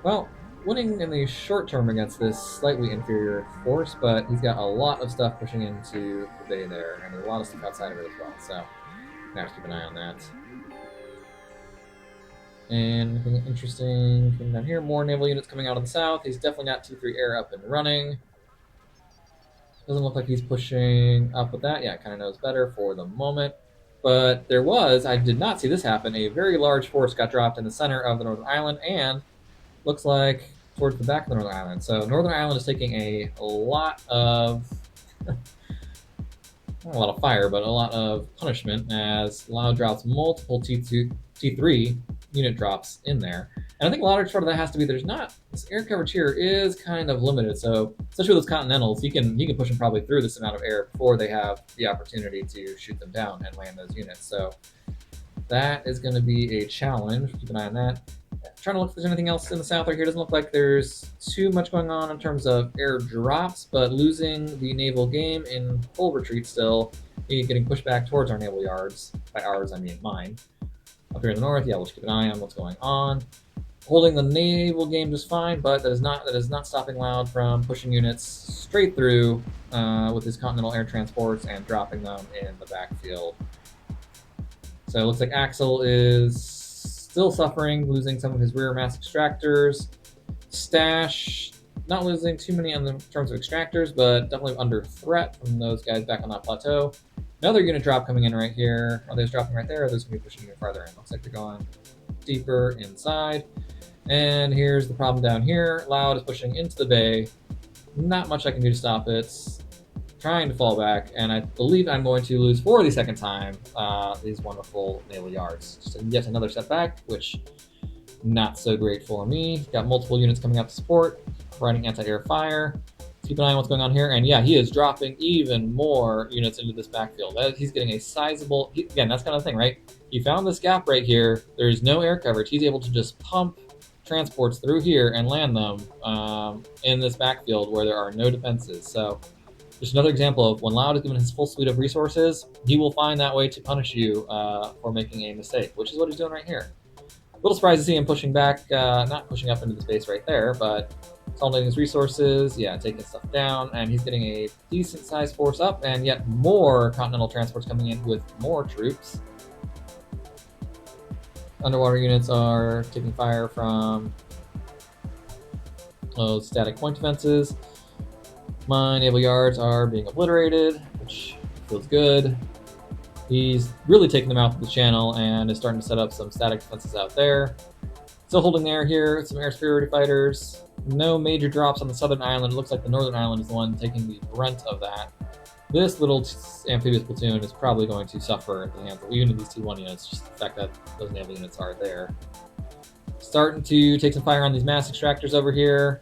Well, winning in the short term against this slightly inferior force, but he's got a lot of stuff pushing into the bay there, and a lot of stuff outside of it as well. So, I have to keep an eye on that. And anything interesting coming down here? More naval units coming out of the south. He's definitely got T3 air up and running. Doesn't look like he's pushing up with that. Yeah, kind of knows better for the moment. But there was, I did not see this happen, a very large force got dropped in the center of the northern island, and looks like towards the back of the northern island. So northern island is taking a lot of, not a lot of fire, but a lot of punishment as Lao drops multiple T3 unit drops in there. And I think a lot of part of that has to be this air coverage here is kind of limited. So especially with those Continentals, he can push them probably through this amount of air before they have the opportunity to shoot them down and land those units. So that is going to be a challenge. Keep an eye on that. Trying to look if there's anything else in the south right here. Doesn't look like there's too much going on in terms of air drops, but losing the naval game in full retreat still, getting pushed back towards our naval yards. By ours, I mean mine. Up here in the north, yeah, we'll just keep an eye on what's going on. Holding the naval game just fine, but that is not stopping Loud from pushing units straight through with his Continental air transports and dropping them in the backfield. So it looks like Axel is still suffering, losing some of his rear mass extractors. Stash, not losing too many in terms of extractors, but definitely under threat from those guys back on that plateau. Another unit drop coming in right here. Are they dropping right there, or are they going to be pushing even farther in? Looks like they're going deeper inside. And here's the problem down here. Loud is pushing into the bay. Not much I can do to stop it. Trying to fall back, and I believe I'm going to lose for the second time these wonderful naval yards. Just yet another setback, which not so great for me. Got multiple units coming up to support, providing anti-air fire. Keep an eye on what's going on here, and yeah, he is dropping even more units into this backfield. He's getting a sizable, again, that's kind of the thing, right? He found this gap right here. There's no air coverage. He's able to just pump transports through here and land them in this backfield where there are no defenses. So just another example of when Loud is given his full suite of resources, he will find that way to punish you for making a mistake, which is what he's doing right here. A little surprised to see him pushing back, not pushing up into the space right there, but consolidating his resources, yeah, taking stuff down, and he's getting a decent sized force up, and yet more continental transports coming in with more troops. Underwater units are taking fire from those static point defenses. My naval yards are being obliterated, which feels good. He's really taking them out of the channel and is starting to set up some static defenses out there. Still holding there here, some air superiority fighters. No major drops on the southern island. It looks like the northern island is the one taking the brunt of that. This little amphibious platoon is probably going to suffer at the hands of even of these T1 units, just the fact that those naval units are there. Starting to take some fire on these mass extractors over here.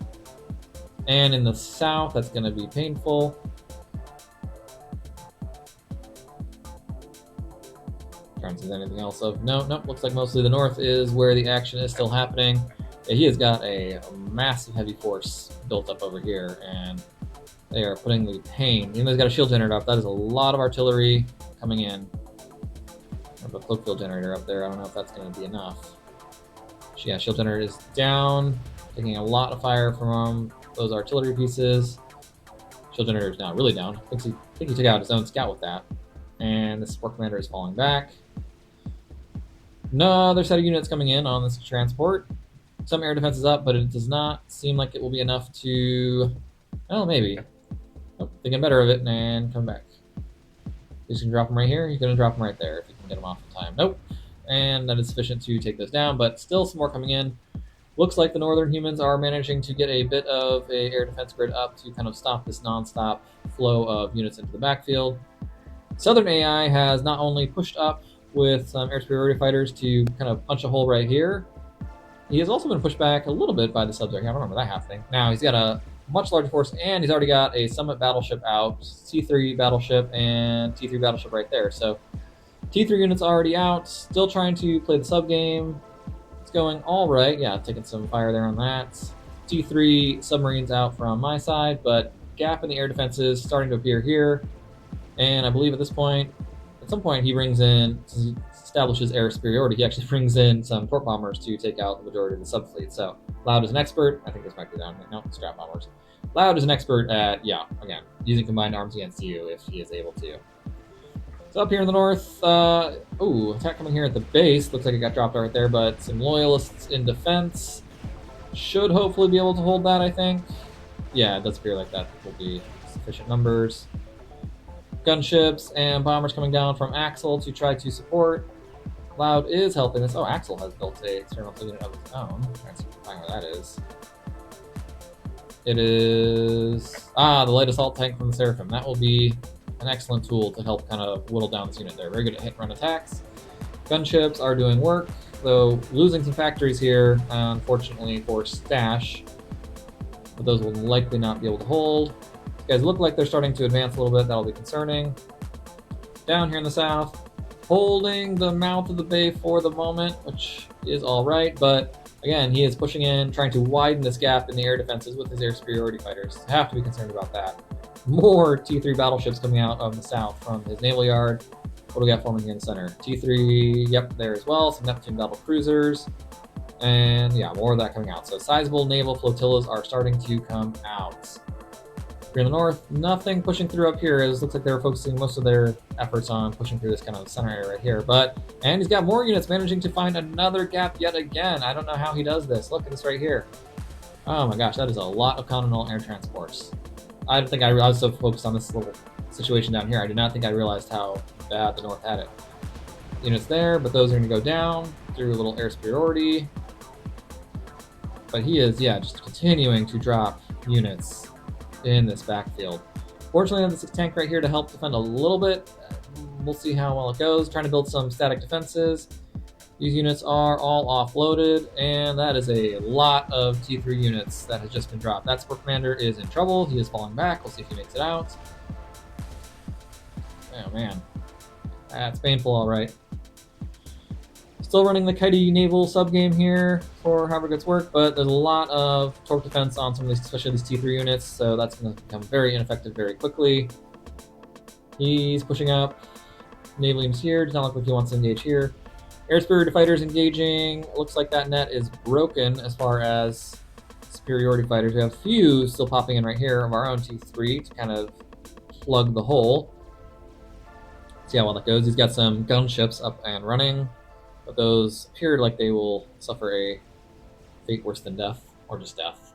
And in the south, that's going to be painful. Trying to see anything else of nope. Looks like mostly the north is where the action is still happening. Yeah, he has got a massive heavy force built up over here, and they are putting the pain. Even though he's got a shield generator up, that is a lot of artillery coming in. I have a cloak field generator up there. I don't know if that's going to be enough. Yeah, shield generator is down, taking a lot of fire from those artillery pieces. Shield generator is now really down. I think he took out his own scout with that. And the support commander is falling back. No other set of units coming in on this transport. Some air defense is up, but it does not seem like it will be enough to... Oh, maybe. Nope, thinking better of it and come back. He's going to drop them right here. He's going to drop them right there if you can get them off in time. Nope. And that is sufficient to take those down, but still some more coming in. Looks like the northern humans are managing to get a bit of a air defense grid up to kind of stop this non-stop flow of units into the backfield. Southern AI has not only pushed up with some air superiority fighters to kind of punch a hole right here, he has also been pushed back a little bit by the subs. I don't remember that happening. Now he's got a much larger force, and he's already got a Summit battleship out, T3 battleship and T3 battleship right there. So T3 units already out, still trying to play the sub game. It's going all right. Yeah, taking some fire there on that. T3 submarines out from my side, but gap in the air defenses starting to appear here. And I believe at this point, at some point he brings in, since he establishes air superiority, he actually brings in some torp bombers to take out the majority of the subfleet. So Loud is an expert. I think this might be down here. No, scrap bombers. Loud is an expert at, yeah, again, using combined arms against you if he is able to. So up here in the north, attack coming here at the base. Looks like it got dropped right there, but some loyalists in defense should hopefully be able to hold that, I think. Yeah, it does appear like that will be sufficient numbers. Gunships and bombers coming down from Axel to try to support. Loud is helping us. Oh, Axel has built a external unit of his own. Let's find where that is. It is... the light assault tank from the Seraphim. That will be an excellent tool to help kind of whittle down this unit there. Very good at hit-run attacks. Gunships are doing work, though losing some factories here, unfortunately, for stash. But those will likely not be able to hold. These guys look like they're starting to advance a little bit. That'll be concerning. Down here in the south, holding the mouth of the bay for the moment, which is all right. But again, he is pushing in, trying to widen this gap in the air defenses with his air superiority fighters. Have to be concerned about that. More T3 battleships coming out of the south from his naval yard. What do we got forming here in the center? T3, yep, there as well. Some Neptune battle cruisers. And yeah, more of that coming out. So sizable naval flotillas are starting to come out. Here in the north, nothing pushing through up here. It looks like they're focusing most of their efforts on pushing through this kind of center area right here. And he's got more units managing to find another gap yet again. I don't know how he does this. Look at this right here. Oh my gosh, that is a lot of continental air transports. I don't think I was so focused on this little situation down here. I did not think I realized how bad the north had it. Units there, but those are going to go down through a little air superiority. But he is, yeah, just continuing to drop units in this backfield. Fortunately, I have the 6 tank right here to help defend a little bit. We'll see how well it goes. Trying to build some static defenses. These units are all offloaded, and that is a lot of T3 units that has just been dropped. That support commander is in trouble. He is falling back. We'll see if he makes it out. Oh man, that's painful, all right. Still running the Kitey naval sub-game here for however gets work, but there's a lot of torp defense on some of these, especially these T3 units, so that's going to become very ineffective very quickly. He's pushing up. Naval units here. Does not look like he wants to engage here. Air superiority fighters engaging. Looks like that net is broken as far as superiority fighters. We have a few still popping in right here of our own T3 to kind of plug the hole. See how well that goes. He's got some gunships up and running, but those appear like they will suffer a fate worse than death, or just death.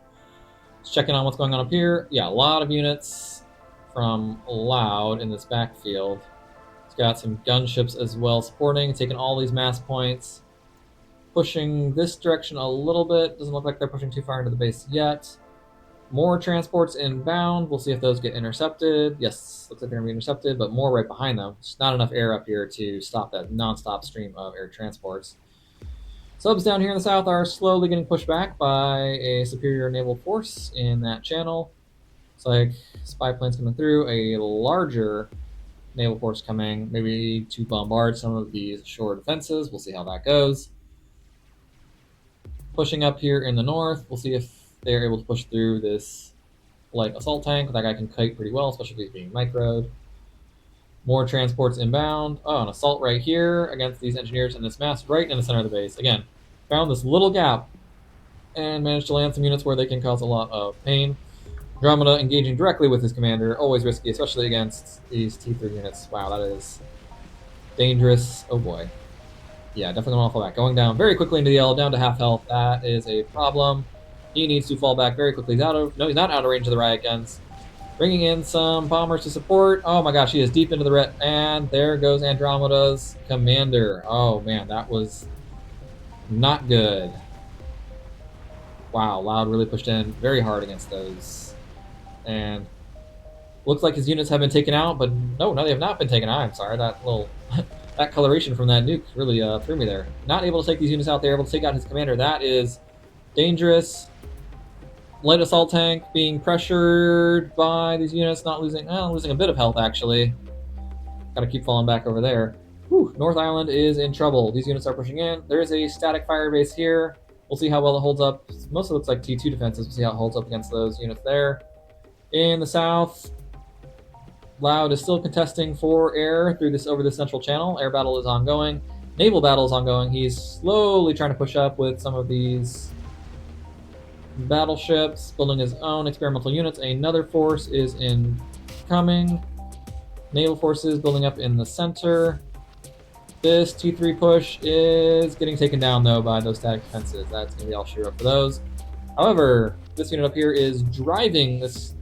Just checking on what's going on up here. Yeah, a lot of units from Loud in this backfield. He's got some gunships as well supporting, taking all these mass points. Pushing this direction a little bit. Doesn't look like they're pushing too far into the base yet. More transports inbound. We'll see if those get intercepted. Yes, looks like they're going to be intercepted, but more right behind them. Just not enough air up here to stop that non-stop stream of air transports. Subs down here in the south are slowly getting pushed back by a superior naval force in that channel. It's like spy planes coming through, a larger naval force coming, maybe to bombard some of these shore defenses. We'll see how that goes. Pushing up here in the north, we'll see if they're able to push through this light assault tank. That guy can kite pretty well, especially if he's being microed. More transports inbound. Oh, an assault right here against these engineers in this mass right in the center of the base. Again, found this little gap and managed to land some units where they can cause a lot of pain. Andromeda engaging directly with his commander, always risky, especially against these T3 units. Wow, that is dangerous. Oh boy. Yeah, definitely want to fall back. Going down very quickly into the yellow, down to half health. That is a problem. He needs to fall back very quickly. He's out of... No, he's not out of range of the riot guns. Bringing in some bombers to support. Oh my gosh, he is deep into the red. And there goes Andromeda's commander. Oh man, that was not good. Wow, Loud really pushed in very hard against those. And looks like his units have been taken out, but no, they have not been taken out. I'm sorry, that little... that coloration from that nuke really threw me there. Not able to take these units out. They're able to take out his commander. That is dangerous. Light assault tank being pressured by these units, not losing a bit of health actually. Gotta keep falling back over there. Whew, North Island is in trouble. These units are pushing in. There is a static fire base here. We'll see how well it holds up. Mostly looks like T2 defenses. We'll see how it holds up against those units there. In the south, Loud is still contesting for air through this over the central channel. Air battle is ongoing. Naval battle is ongoing. He's slowly trying to push up with some of these battleships, building his own experimental units. Another force is incoming. Naval forces building up in the center. This T3 push is getting taken down though by those static defenses. That's going to be all sheer up for those. However, this unit up here is driving this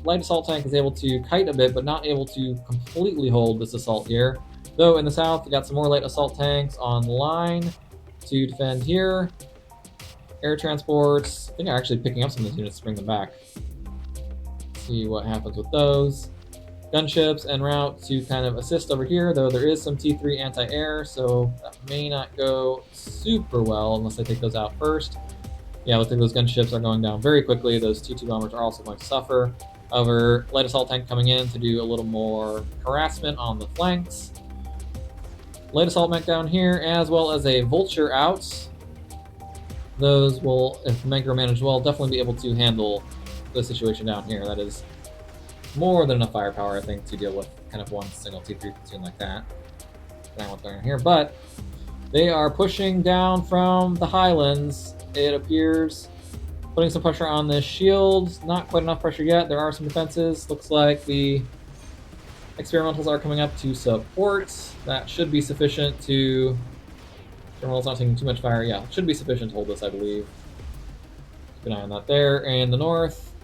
light assault tank, is able to kite a bit, but not able to completely hold this assault here. Though in the south, we got some more light assault tanks online to defend here. Air transports, I think I'm actually picking up some of these units to bring them back. See what happens with those. Gunships en route to kind of assist over here, though there is some T3 anti-air, so that may not go super well unless I take those out first. Yeah, looks like those gunships are going down very quickly. Those T2 bombers are also going to suffer. However, light assault tank coming in to do a little more harassment on the flanks. Light assault mech down here, as well as a vulture out. Those will, if micromanaged well, definitely be able to handle the situation down here. That is more than enough firepower, I think, to deal with kind of one single T3 platoon like that. Now what's going on here, but they are pushing down from the highlands, it appears, putting some pressure on this shield. Not quite enough pressure yet. There are some defenses. Looks like the experimentals are coming up to support. That should be sufficient to... Experimental's not taking too much fire. Yeah, it should be sufficient to hold this, I believe. Keep an eye on that there. In the north,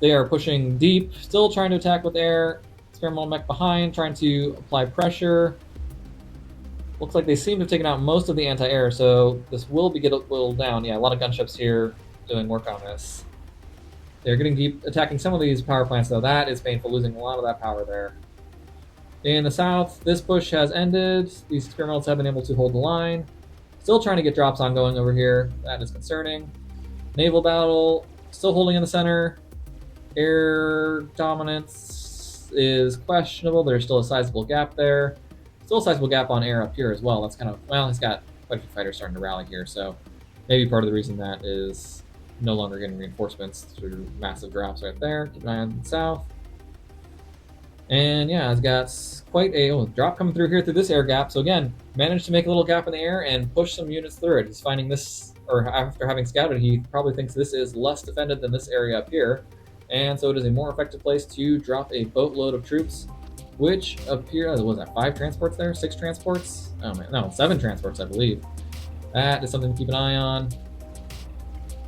they are pushing deep, still trying to attack with air. Experimental mech behind, trying to apply pressure. Looks like they seem to have taken out most of the anti-air, so this will be whittled down. Yeah, a lot of gunships here doing work on this. They're getting deep, attacking some of these power plants, though. That is painful, losing a lot of that power there. In the south, this push has ended. These experimentals have been able to hold the line. Still trying to get drops ongoing over here. That is concerning. Naval battle, still holding in the center. Air dominance is questionable. There's still a sizable gap there. Still a sizable gap on air up here as well. That's kind of, well, he's got quite a few fighters starting to rally here, so maybe part of the reason that is no longer getting reinforcements through massive drops right there. Keep an eye on the south. And yeah, it's got quite a drop coming through here through this air gap. So again, managed to make a little gap in the air and push some units through it. He's finding this or after having scouted, he probably thinks this is less defended than this area up here, and so it is a more effective place to drop a boatload of troops, which appear, what was that, 5 transports there? 6 transports? Oh man, no, 7 transports, I believe. That is something to keep an eye on.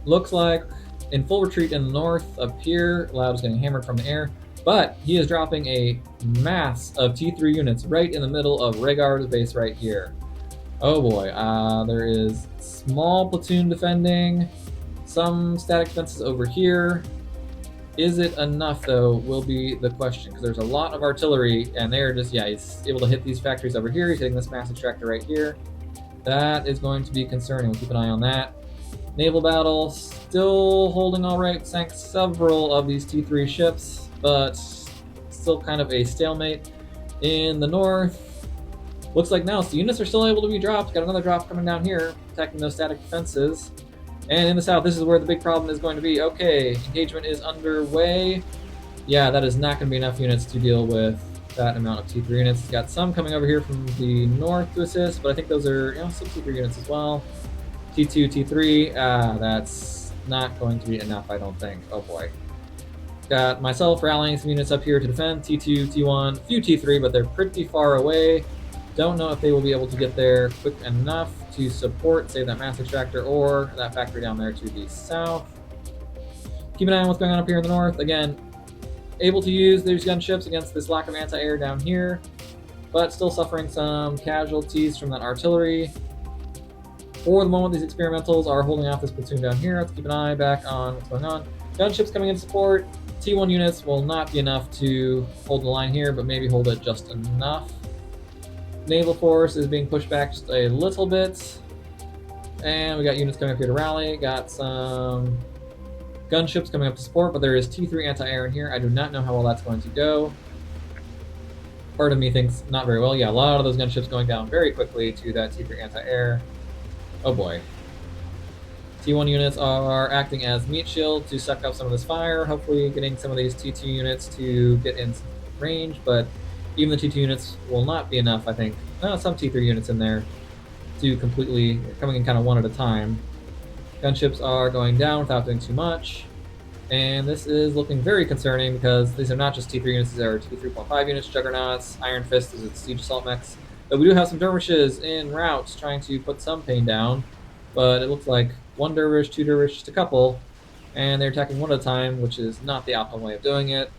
Looks like in full retreat in the north up here, Loud is getting hammered from the air, but he is dropping a mass of T3 units right in the middle of Rhaegar's base right here. Oh boy, there is small platoon defending, some static defenses over here. Is it enough, though, will be the question, because there's a lot of artillery, and they're just, yeah, he's able to hit these factories over here. He's hitting this mass extractor right here. That is going to be concerning. We'll keep an eye on that. Naval battle, still holding all right, sank several of these T3 ships, but still kind of a stalemate. In the north, looks like now the units are still able to be dropped. Got another drop coming down here, attacking those static defenses. And in the south, this is where the big problem is going to be. Okay, engagement is underway. Yeah, that is not going to be enough units to deal with that amount of T3 units. It's got some coming over here from the north to assist, but I think those are, some T3 units as well. T2, T3, that's not going to be enough, I don't think. Oh boy. Got myself rallying some units up here to defend. T2, T1, a few T3, but they're pretty far away. Don't know if they will be able to get there quick enough to support, say, that mass extractor or that factory down there to the south. Keep an eye on what's going on up here in the north. Again, able to use these gunships against this lack of anti-air down here, but still suffering some casualties from that artillery. For the moment, these experimentals are holding off this platoon down here. Let's keep an eye back on what's going on. Gunships coming in support. T1 units will not be enough to hold the line here, but maybe hold it just enough. Naval force is being pushed back just a little bit. And we got units coming up here to rally. Got some gunships coming up to support, but there is T3 anti-air in here. I do not know how well that's going to go. Part of me thinks not very well. Yeah, a lot of those gunships going down very quickly to that T3 anti-air. Oh boy. T1 units are acting as meat shield to suck up some of this fire, hopefully getting some of these T2 units to get in range, but even the T2 units will not be enough, I think. Some T3 units in there to completely, coming in kind of one at a time. Gunships are going down without doing too much, and this is looking very concerning because these are not just T3 units, these are T3.5 units, Juggernauts, Iron Fist, these are the Siege Assault Mechs. But we do have some dervishes en route trying to put some pain down, but it looks like 1 dervish, 2 dervish, just a couple, and they're attacking one at a time, which is not the optimal way of doing it.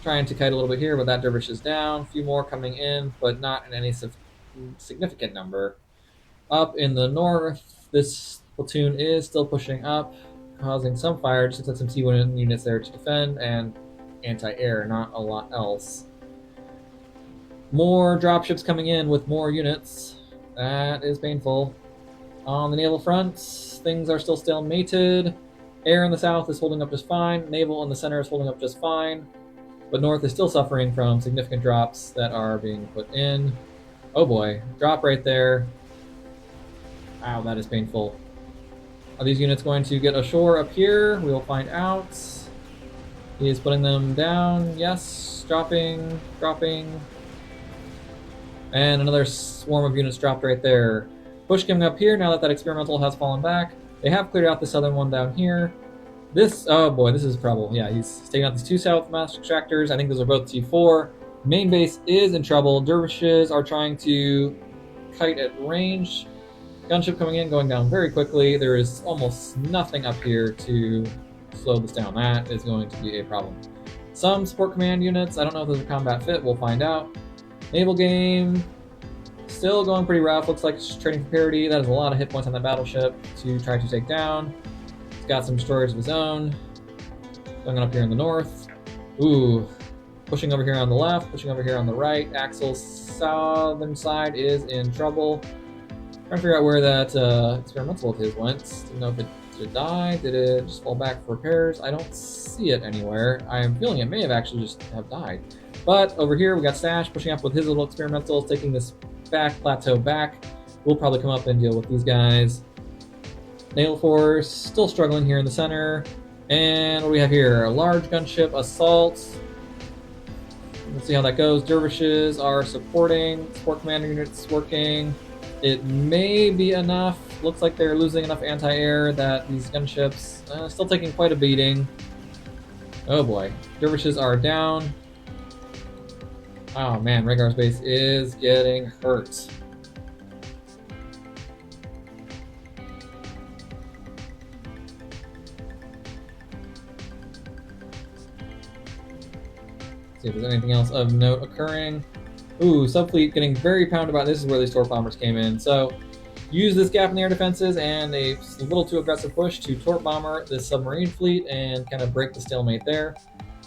Trying to kite a little bit here, but that dervish is down. A few more coming in, but not in any significant number. Up in the north, this platoon is still pushing up, causing some fire, just to some T1 units there to defend, and anti-air, not a lot else. More dropships coming in with more units. That is painful. On the naval front, things are still stalemated. Air in the south is holding up just fine. Naval in the center is holding up just fine. But north is still suffering from significant drops that are being put in. Oh boy, drop right there. Ow, that is painful. Are these units going to get ashore up here? We will find out. He is putting them down. Yes, dropping. And another swarm of units dropped right there. Push coming up here now that that experimental has fallen back. They have cleared out the southern one down here. This, oh boy, this is a problem. Yeah, he's taking out these 2 south mass extractors. I think those are both T4. Main base is in trouble. Dervishes are trying to kite at range. Gunship coming in, going down very quickly. There is almost nothing up here to slow this down. That is going to be a problem. Some support command units, I don't know if those are combat fit, we'll find out. Naval game, still going pretty rough. Looks like it's trading for parity. That is a lot of hit points on that battleship to try to take down. He's got some destroyers of his own. Going up here in the north. Ooh. Pushing over here on the left, pushing over here on the right. Axel's southern side is in trouble. Trying to figure out where that experimental of his went. Didn't know if it did die. Did it just fall back for repairs? I don't see it anywhere. I am feeling it may have actually just have died. But over here we got Stash pushing up with his little experimentals, taking this back plateau back. We'll probably come up and deal with these guys. Naval force still struggling here in the center. And what do we have here? A large gunship assault. Let's see how that goes. Dervishes are supporting. Support commander units working. It may be enough. Looks like they're losing enough anti-air that these gunships still taking quite a beating. Oh boy, dervishes are down. Oh man, Rhaegar's base is getting hurt. See if there's anything else of note occurring. Ooh, subfleet getting very pounded by. This is where these torp bombers came in. So use this gap in the air defenses and a little too aggressive push to torp bomber this submarine fleet and kind of break the stalemate there.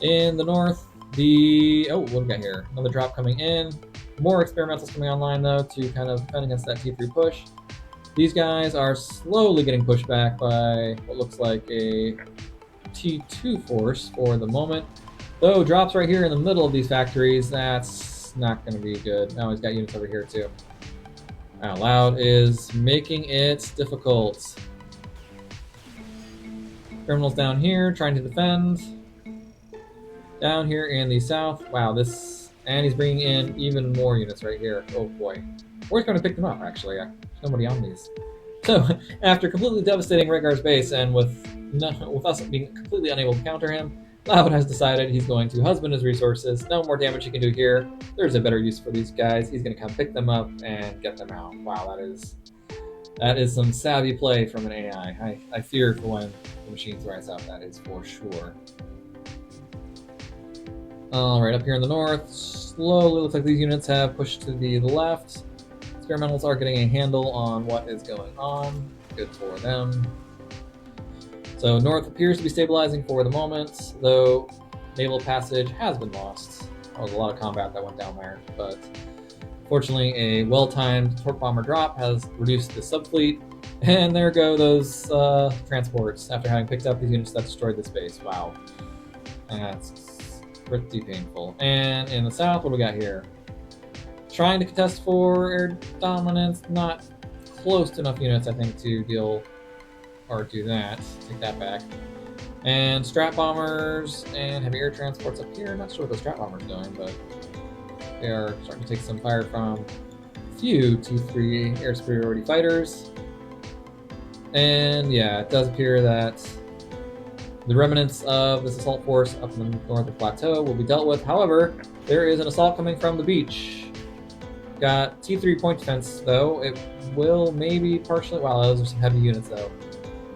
In the north, what do we got here? Another drop coming in. More experimentals coming online though to kind of defend against that T3 push. These guys are slowly getting pushed back by what looks like a T2 force for the moment. Though drops right here in the middle of these factories, that's not going to be good. Now he's got units over here too. Out loud is making it difficult. Criminals down here trying to defend. Down here in the south, wow, and he's bringing in even more units right here. Oh boy. We're going to pick them up, actually. There's nobody on these. So, after completely devastating Rhaegar's base and with us being completely unable to counter him, Loud has decided he's going to husband his resources. No more damage he can do here. There's a better use for these guys. He's going to come pick them up and get them out. Wow, that is some savvy play from an AI. I fear for when the machines rise up, that is for sure. Alright, up here in the north, slowly looks like these units have pushed to the left. Experimentals are getting a handle on what is going on. Good for them. So north appears to be stabilizing for the moment, though naval passage has been lost. There was a lot of combat that went down there, but fortunately a well-timed torp bomber drop has reduced the subfleet, and there go those transports after having picked up these units that destroyed this base. Wow. That's pretty painful. And in the south, what do we got here? Trying to contest for air dominance, not close to enough units, I think, to deal or do that. Take that back. And strat bombers and heavy air transports up here. Not sure what the strat bombers are doing, but they are starting to take some fire from a few T3 air superiority fighters. And yeah, it does appear that the remnants of this assault force up in the northern plateau will be dealt with. However, there is an assault coming from the beach. Got T3 point defense, though. It will maybe partially... Wow, those are some heavy units, though.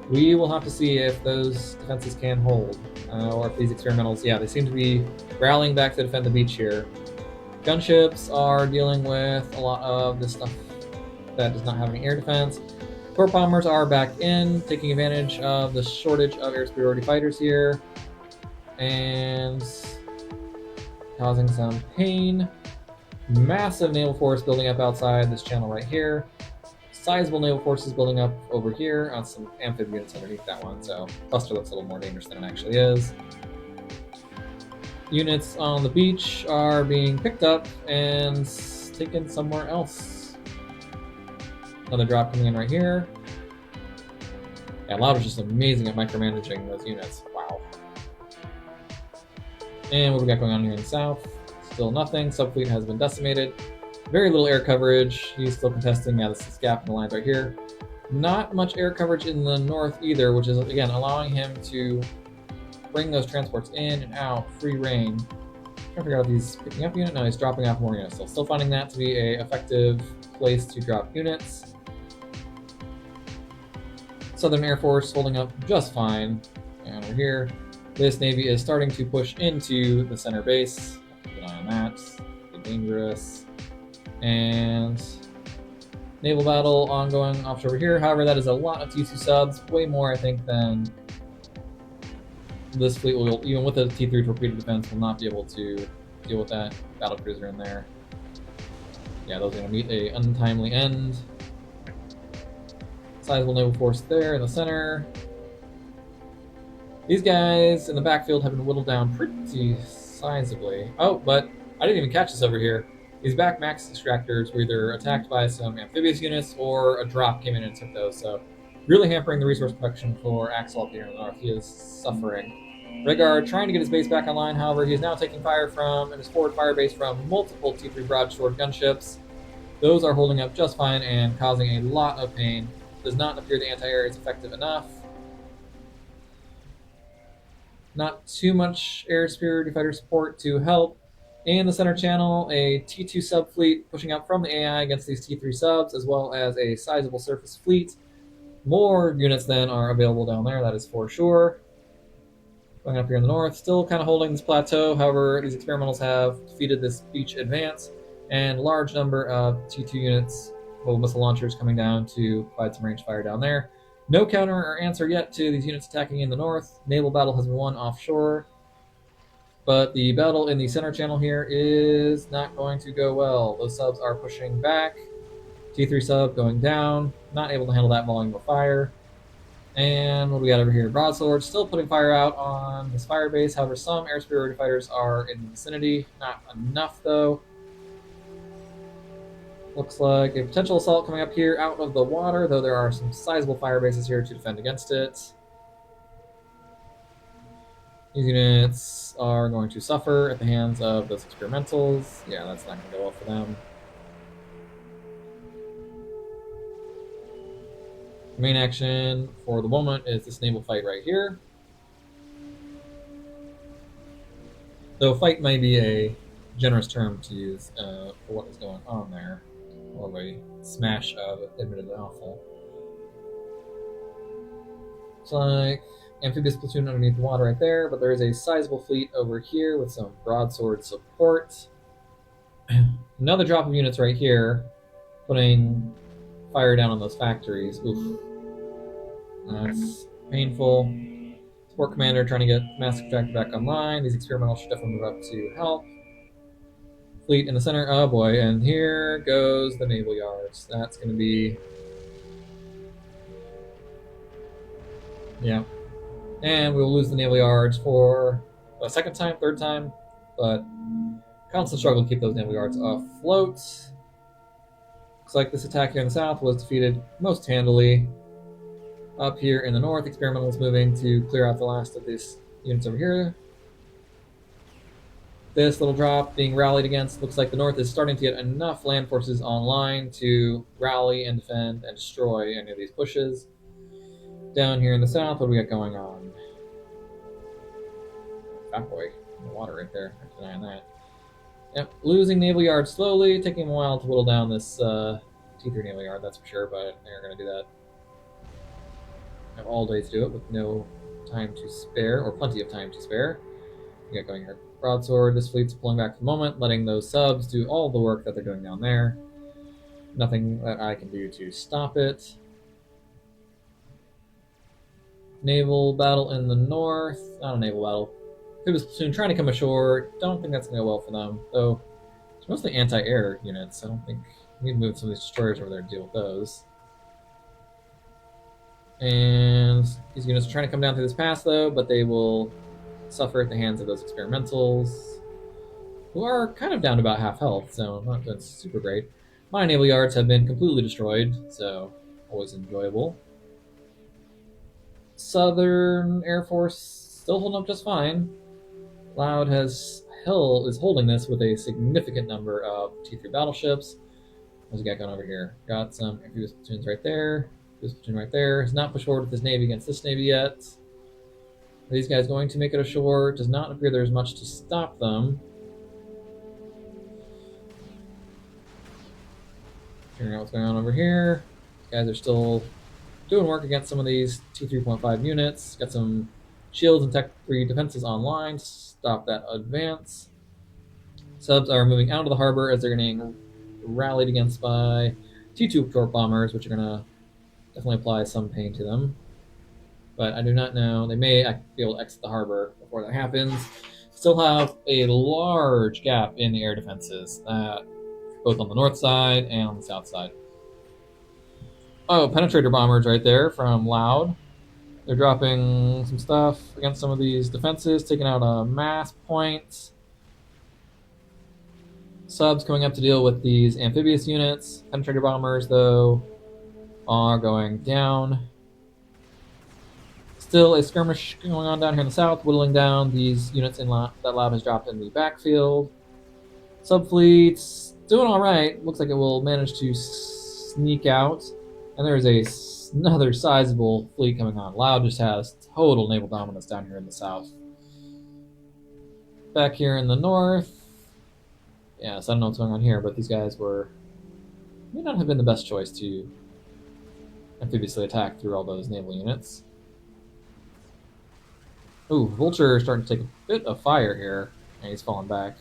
We will have to see if those defenses can hold, or if these experimentals... Yeah, they seem to be rallying back to defend the beach here. Gunships are dealing with a lot of this stuff that does not have any air defense. Torp bombers are back in, taking advantage of the shortage of air superiority fighters here, and causing some pain. Massive naval force building up outside this channel right here. Sizable naval forces building up over here on some amphibious units underneath that one, so Buster looks a little more dangerous than it actually is. Units on the beach are being picked up and taken somewhere else. Another drop coming in right here. Yeah, Loud is just amazing at micromanaging those units. Wow. And what do we got going on here in the south? Still nothing. Subfleet has been decimated. Very little air coverage. He's still contesting. Yeah, this gap in the lines right here. Not much air coverage in the north either, which is, again, allowing him to bring those transports in and out, free reign. I'm trying to figure out if he's picking up a unit. No, he's dropping off more units. So still finding that to be an effective place to drop units. Southern Air Force holding up just fine. And we're here. This Navy is starting to push into the center base. Keep an eye on that. It's dangerous. And naval battle ongoing offshore over here. However, that is a lot of T2 subs. Way more, I think, than this fleet will, even with a T3 torpedo defense, will not be able to deal with that battle cruiser in there. Yeah, those are going to meet a untimely end. Sizable naval force there in the center. These guys in the backfield have been whittled down pretty sizably. Oh, but I didn't even catch this over here. These back max extractors were either attacked by some amphibious units or a drop came in and took those, so really hampering the resource production for Axel up here in the north. He is suffering. Rhaegar trying to get his base back online, however, he is now taking fire from, and his forward fire base from multiple T3 broadsword gunships. Those are holding up just fine and causing a lot of pain. Does not appear the anti-air is effective enough. Not too much air superiority fighter support to help. In the center channel, a T2 sub fleet pushing out from the AI against these T3 subs, as well as a sizable surface fleet. More units then are available down there, that is for sure. Going up here in the north, still kind of holding this plateau. However, these experimentals have defeated this beach advance, and large number of T2 units, mobile missile launchers, coming down to provide some range fire down there. No counter or answer yet to these units attacking in the north. Naval battle has been won offshore, but the battle in the center channel here is not going to go well. Those subs are pushing back. T3 sub going down, not able to handle that volume of fire. And what do we got over here? Broadsword still putting fire out on this fire base. However, some air superiority fighters are in the vicinity. Not enough, though. Looks like a potential assault coming up here out of the water, though there are some sizable fire bases here to defend against it. These units are going to suffer at the hands of those experimentals. Yeah, that's not going to go well for them. The main action for the moment is this naval fight right here. Though fight may be a generous term to use for what is going on there. Or a smash of admittedly awful. It's like amphibious platoon underneath the water right there, but there is a sizable fleet over here with some broadsword support. Another drop of units right here, putting fire down on those factories. Oof. That's painful. Support commander trying to get mass extractor back online. These experimentals should definitely move up to help. Fleet in the center. Oh boy, and here goes the naval yards. That's going to be... yeah. And we'll lose the naval yards for a second time, third time, but constant struggle to keep those naval yards afloat. Looks like this attack here in the south was defeated most handily. Up here in the north, experimentals moving to clear out the last of these units over here. This little drop being rallied against. Looks like the north is starting to get enough land forces online to rally and defend and destroy any of these pushes. Down here in the south, what do we got going on? Fat boy in the water right there. I'm denying that. Yep, losing naval yard slowly, taking a while to whittle down this T3 naval yard, that's for sure, but they're going to do that. Have all day to do it with no time to spare, or plenty of time to spare. We got going here. Broadsword, this fleet's pulling back for the moment, letting those subs do all the work that they're doing down there. Nothing that I can do to stop it. Naval battle in the north. Not a naval battle. Amphibious platoon trying to come ashore. Don't think that's going to go well for them, though it's mostly anti-air units. I don't think we need to move some of these destroyers over there to deal with those. And these units are trying to come down through this pass, though, but they will suffer at the hands of those experimentals, who are kind of down to about half health, so not doing super great. My naval yards have been completely destroyed, so always enjoyable. Southern Air Force still holding up just fine. Loud is holding this with a significant number of T3 battleships. What's he got going over here? Got some amphibious platoons right there. This platoon right there has not pushed forward with his navy against this navy yet. Are these guys going to make it ashore? Does not appear there's much to stop them. Figuring out what's going on over here. These guys are still doing work against some of these T3.5 units. Got some shields and Tech 3 defenses online to stop that advance. Subs are moving out of the harbor as they're getting rallied against by T2 torp bombers, which are going to definitely apply some pain to them. But I do not know. They may be able to exit the harbor before that happens. Still have a large gap in the air defenses, both on the north side and on the south side. Oh, penetrator bombers right there from Loud. They're dropping some stuff against some of these defenses, taking out a mass point. Subs coming up to deal with these amphibious units. Penetrator bombers, though, are going down. Still a skirmish going on down here in the south, whittling down these units that Loud has dropped in the backfield. Subfleets doing all right. Looks like it will manage to sneak out. And there's another sizable fleet coming on. Loud just has total naval dominance down here in the south. Back here in the north. Yeah, so I don't know what's going on here, but these guys may not have been the best choice to amphibiously attack through all those naval units. Ooh, Vulture is starting to take a bit of fire here, and he's falling back.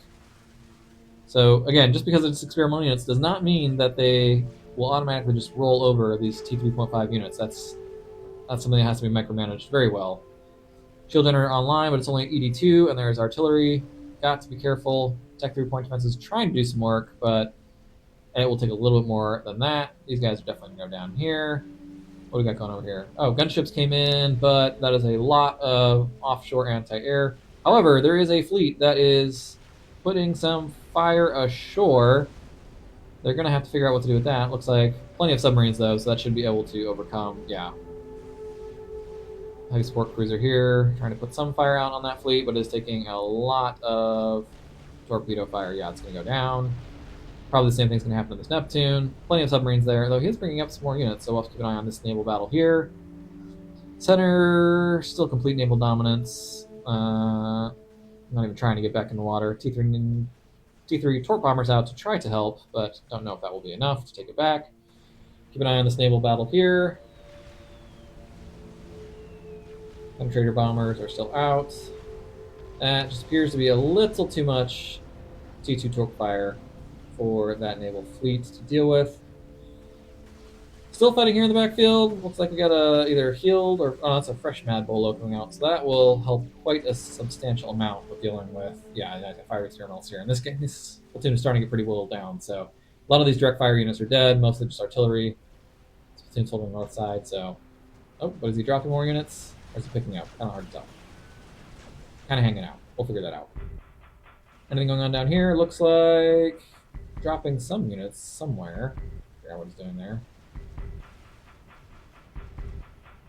So again, just because it's experimental units does not mean that they will automatically just roll over these T3.5 units. That's something that has to be micromanaged very well. Shield Generator online, but it's only ED2, and there's artillery. Got to be careful. Tech 3-point defense is trying to do some work, but it will take a little bit more than that. These guys are definitely going to go down here. What do we got going over here? Oh, gunships came in, but that is a lot of offshore anti-air. However, there is a fleet that is putting some fire ashore. They're going to have to figure out what to do with that. Looks like plenty of submarines, though, so that should be able to overcome, yeah. Heavy support cruiser here, trying to put some fire out on that fleet, but is taking a lot of torpedo fire. Yeah, it's going to go down. Probably the same thing's going to happen to this Neptune. Plenty of submarines there, though he is bringing up some more units, so we'll have to keep an eye on this naval battle here. Center, still complete naval dominance. Not even trying to get back in the water. T3 torp bombers out to try to help, but don't know if that will be enough to take it back. Keep an eye on this naval battle here. Penetrator bombers are still out. That just appears to be a little too much T2 torp fire for that naval fleet to deal with. Still fighting here in the backfield. Looks like we got either healed or it's a fresh Mad Bolo coming out, so that will help quite a substantial amount with dealing with fire experiments here. In this game, this platoon is starting to get pretty whittled down. So a lot of these direct fire units are dead, mostly just artillery. This platoon's holding the north side. So, but is he dropping more units or is he picking up? Kind of hard to tell. Kind of hanging out. We'll figure that out. Anything going on down here? Looks like dropping some units somewhere. Figure out what he's doing there.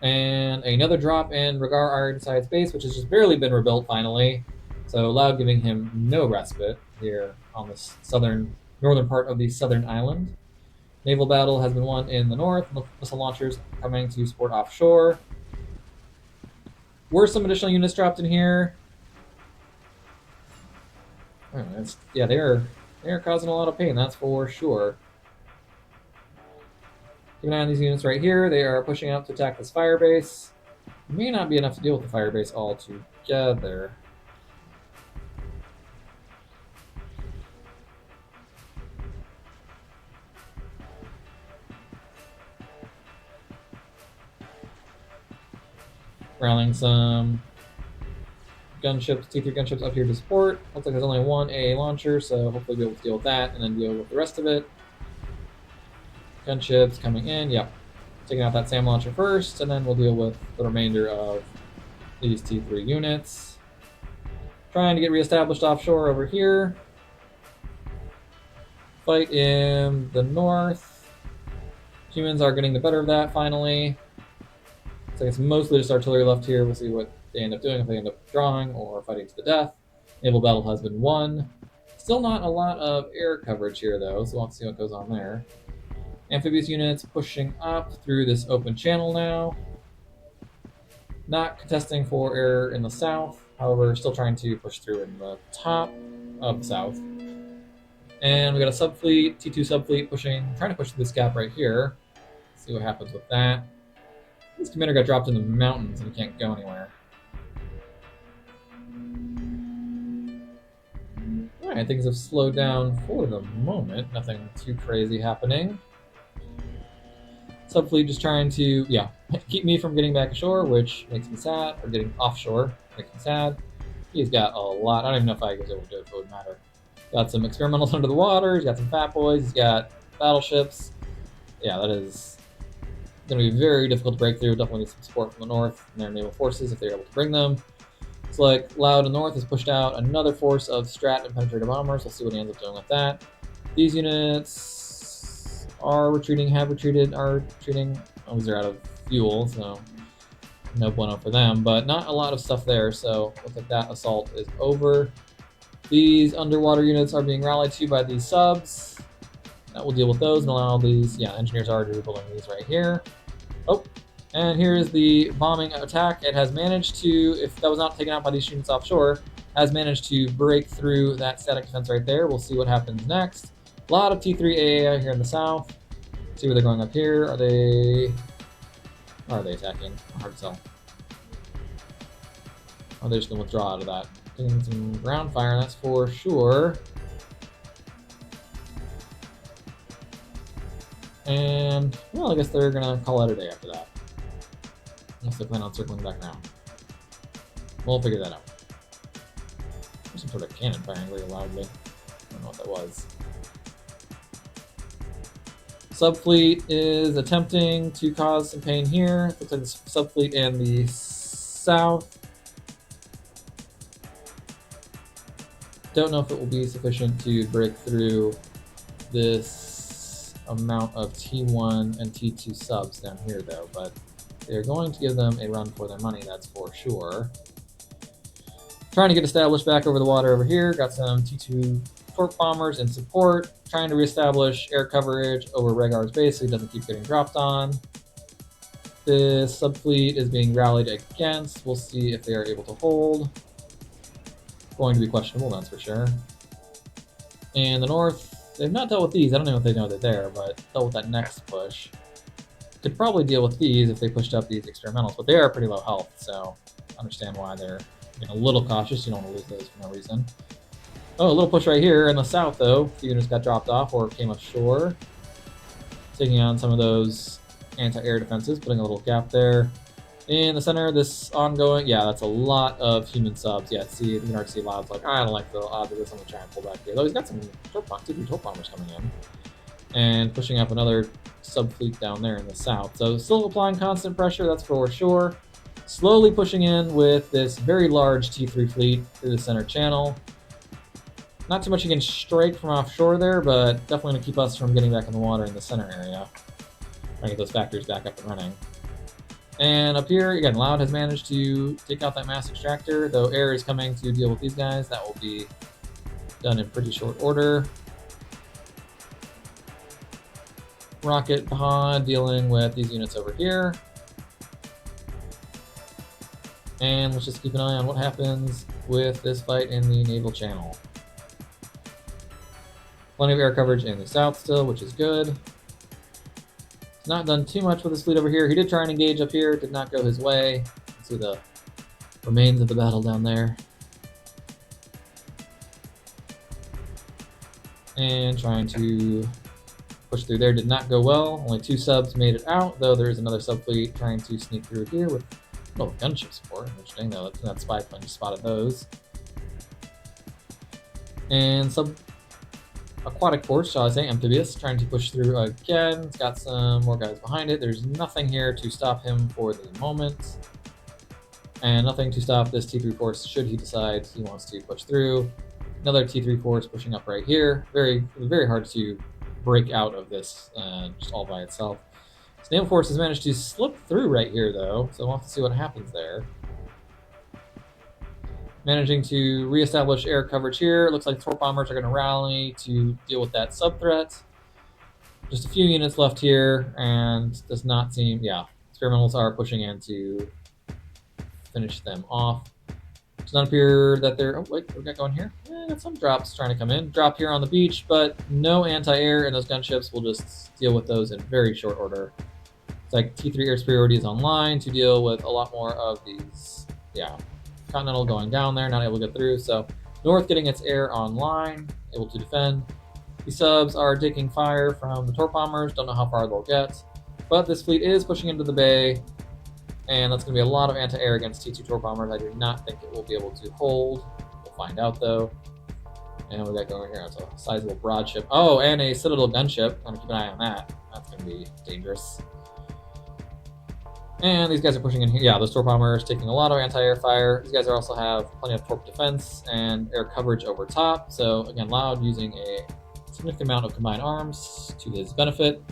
And another drop in Regar Ironside's base, which has just barely been rebuilt finally. So Loud giving him no respite here on this northern part of the southern island. Naval battle has been won in the north. Missile launchers coming to support offshore. Were some additional units dropped in here? Yeah, they are causing a lot of pain, that's for sure. Keep an eye on these units right here. They are pushing out to attack this fire base. May not be enough to deal with the fire base altogether. Rallying some gunships, T3 gunships up here to support. Looks like there's only one AA launcher, so hopefully we'll be able to deal with that and then deal with the rest of it. Gunships coming in, yep. Taking out that SAM launcher first, and then we'll deal with the remainder of these T3 units. Trying to get reestablished offshore over here. Fight in the north. Humans are getting the better of that finally. Looks like it's mostly just artillery left here. We'll see what they end up doing, if they end up drawing or fighting to the death. Naval battle has been won. Still not a lot of air coverage here though, so we'll have to see what goes on there. Amphibious units pushing up through this open channel now. Not contesting for air in the south, however, still trying to push through in the top of the south. And we got a subfleet, T2 subfleet trying to push through this gap right here. Let's see what happens with that. This commander got dropped in the mountains and he can't go anywhere. Alright, things have slowed down for the moment. Nothing too crazy happening. Subfleet just trying to, keep me from getting back ashore, which makes me sad, or getting offshore, makes me sad. He's got a lot. I don't even know if I was able to do it, but it wouldn't matter. Got some experimentals under the water, he's got some fat boys, he's got battleships. Yeah, that is going to be very difficult to break through. Definitely need some support from the north and their naval forces if they're able to bring them. It's like Loud in the north has pushed out another force of Strat and Penetrator bombers. We'll see what he ends up doing with that. These units are retreating, have retreated, are retreating. Oh, they're out of fuel, so no bueno for them, but not a lot of stuff there, so looks like that assault is over. These underwater units are being rallied to by these subs. That will deal with those and allow these, yeah, engineers are rebuilding these right here. Oh, and here is the bombing attack. It has managed to, if that was not taken out by these units offshore, has managed to break through that static defense right there. We'll see what happens next. A lot of T3 AA here in the south. See where they're going up here. Are they attacking? Hard to tell. Oh, they're just going to withdraw out of that. Getting some ground fire, that's for sure. And, well, I guess they're going to call it a day after that. Unless they plan on circling back around. We'll figure that out. There's some sort of cannon firing really loudly. I don't know what that was. Subfleet is attempting to cause some pain here. Looks like the subfleet in the south. Don't know if it will be sufficient to break through this amount of T1 and T2 subs down here, though, but they're going to give them a run for their money, that's for sure. Trying to get established back over the water over here. Got some T2 torp bombers in support. Trying to reestablish air coverage over Rhaegar's base so he doesn't keep getting dropped on. This subfleet is being rallied against. We'll see if they are able to hold. Going to be questionable, that's for sure. And the north, they've not dealt with these. I don't know if they know they're there, but dealt with that next push. Could probably deal with these if they pushed up these experimentals, but they are pretty low health, so I understand why they're being a little cautious. You don't want to lose those for no reason. Oh, a little push right here in the south, though. A few units got dropped off or came ashore. Taking on some of those anti-air defenses, putting a little gap there. In the center, this ongoing, yeah, that's a lot of human subs. Yeah, see, you can already see Loud's like, I don't like the odds of this. I'm going to try and pull back here. Though he's got some torp bombers coming in. And pushing up another subfleet down there in the south. So still applying constant pressure, that's for sure. Slowly pushing in with this very large T3 fleet through the center channel. Not too much you can strike from offshore there, but definitely going to keep us from getting back in the water in the center area. Trying to get those factories back up and running. And up here, again, Loud has managed to take out that mass extractor, though air is coming to deal with these guys. That will be done in pretty short order. Rocket pod dealing with these units over here. And let's just keep an eye on what happens with this fight in the naval channel. Plenty of air coverage in the south still, which is good. He's not done too much with his fleet over here. He did try and engage up here, did not go his way. You can see the remains of the battle down there. And trying to push through there did not go well. Only 2 subs made it out, though there is another subfleet trying to sneak through here with gunship support. Interesting, though. That spy plane just spotted those. And aquatic force, shall I say, amphibious, trying to push through again. It's got some more guys behind it. There's nothing here to stop him for the moment. And nothing to stop this T3 force should he decide he wants to push through. Another T3 force pushing up right here. Very, very hard to break out of this just all by itself. This naval force has managed to slip through right here, though, so we'll have to see what happens there. Managing to reestablish air coverage here. It looks like torp bombers are going to rally to deal with that sub-threat. Just a few units left here, and does not seem, yeah, experimentals are pushing in to finish them off. Does not appear that they're, oh wait, what we got going here? Got some drops trying to come in. Drop here on the beach, but no anti-air, and those gunships will just deal with those in very short order. It's like T3 air superiority is online to deal with a lot more of these, yeah, Continental going down there, not able to get through. So North getting its air online, able to defend. The subs are taking fire from the torp bombers, don't know how far they'll get. But this fleet is pushing into the bay, and that's going to be a lot of anti-air against T2 torp bombers. I do not think it will be able to hold. We'll find out, though. And we got going here, it's a sizable broad ship. Oh, and a Citadel gunship. I'm going to keep an eye on that. That's going to be dangerous. And these guys are pushing in here. Yeah, those torp bombers taking a lot of anti-air fire. These guys also have plenty of torp defense and air coverage over top. So again, Loud using a significant amount of combined arms to his benefit.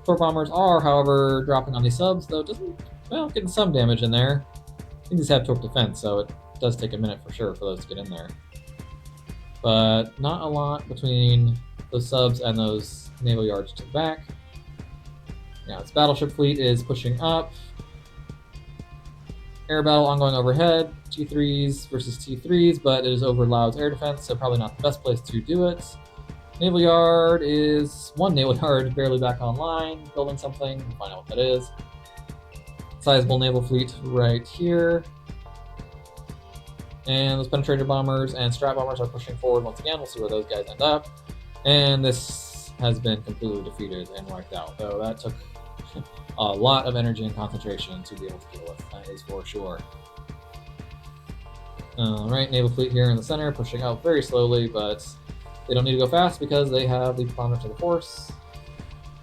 Torp bombers are, however, dropping on these subs, though it doesn't, well, getting some damage in there. I think these have torp defense, so it does take a minute for sure for those to get in there. But not a lot between those subs and those naval yards to the back. Now its battleship fleet is pushing up. Air battle ongoing overhead. T3s versus T3s, but it is over Lao's air defense, so probably not the best place to do it. Naval yard is one naval yard barely back online, building something. We'll find out what that is. Sizable naval fleet right here. And those penetrator bombers and strat bombers are pushing forward once again. We'll see where those guys end up. And this has been completely defeated and wiped out, though that took a lot of energy and concentration to be able to deal with. That is for sure. Alright, naval fleet here in the center, pushing out very slowly, but they don't need to go fast because they have the preponderance of the force.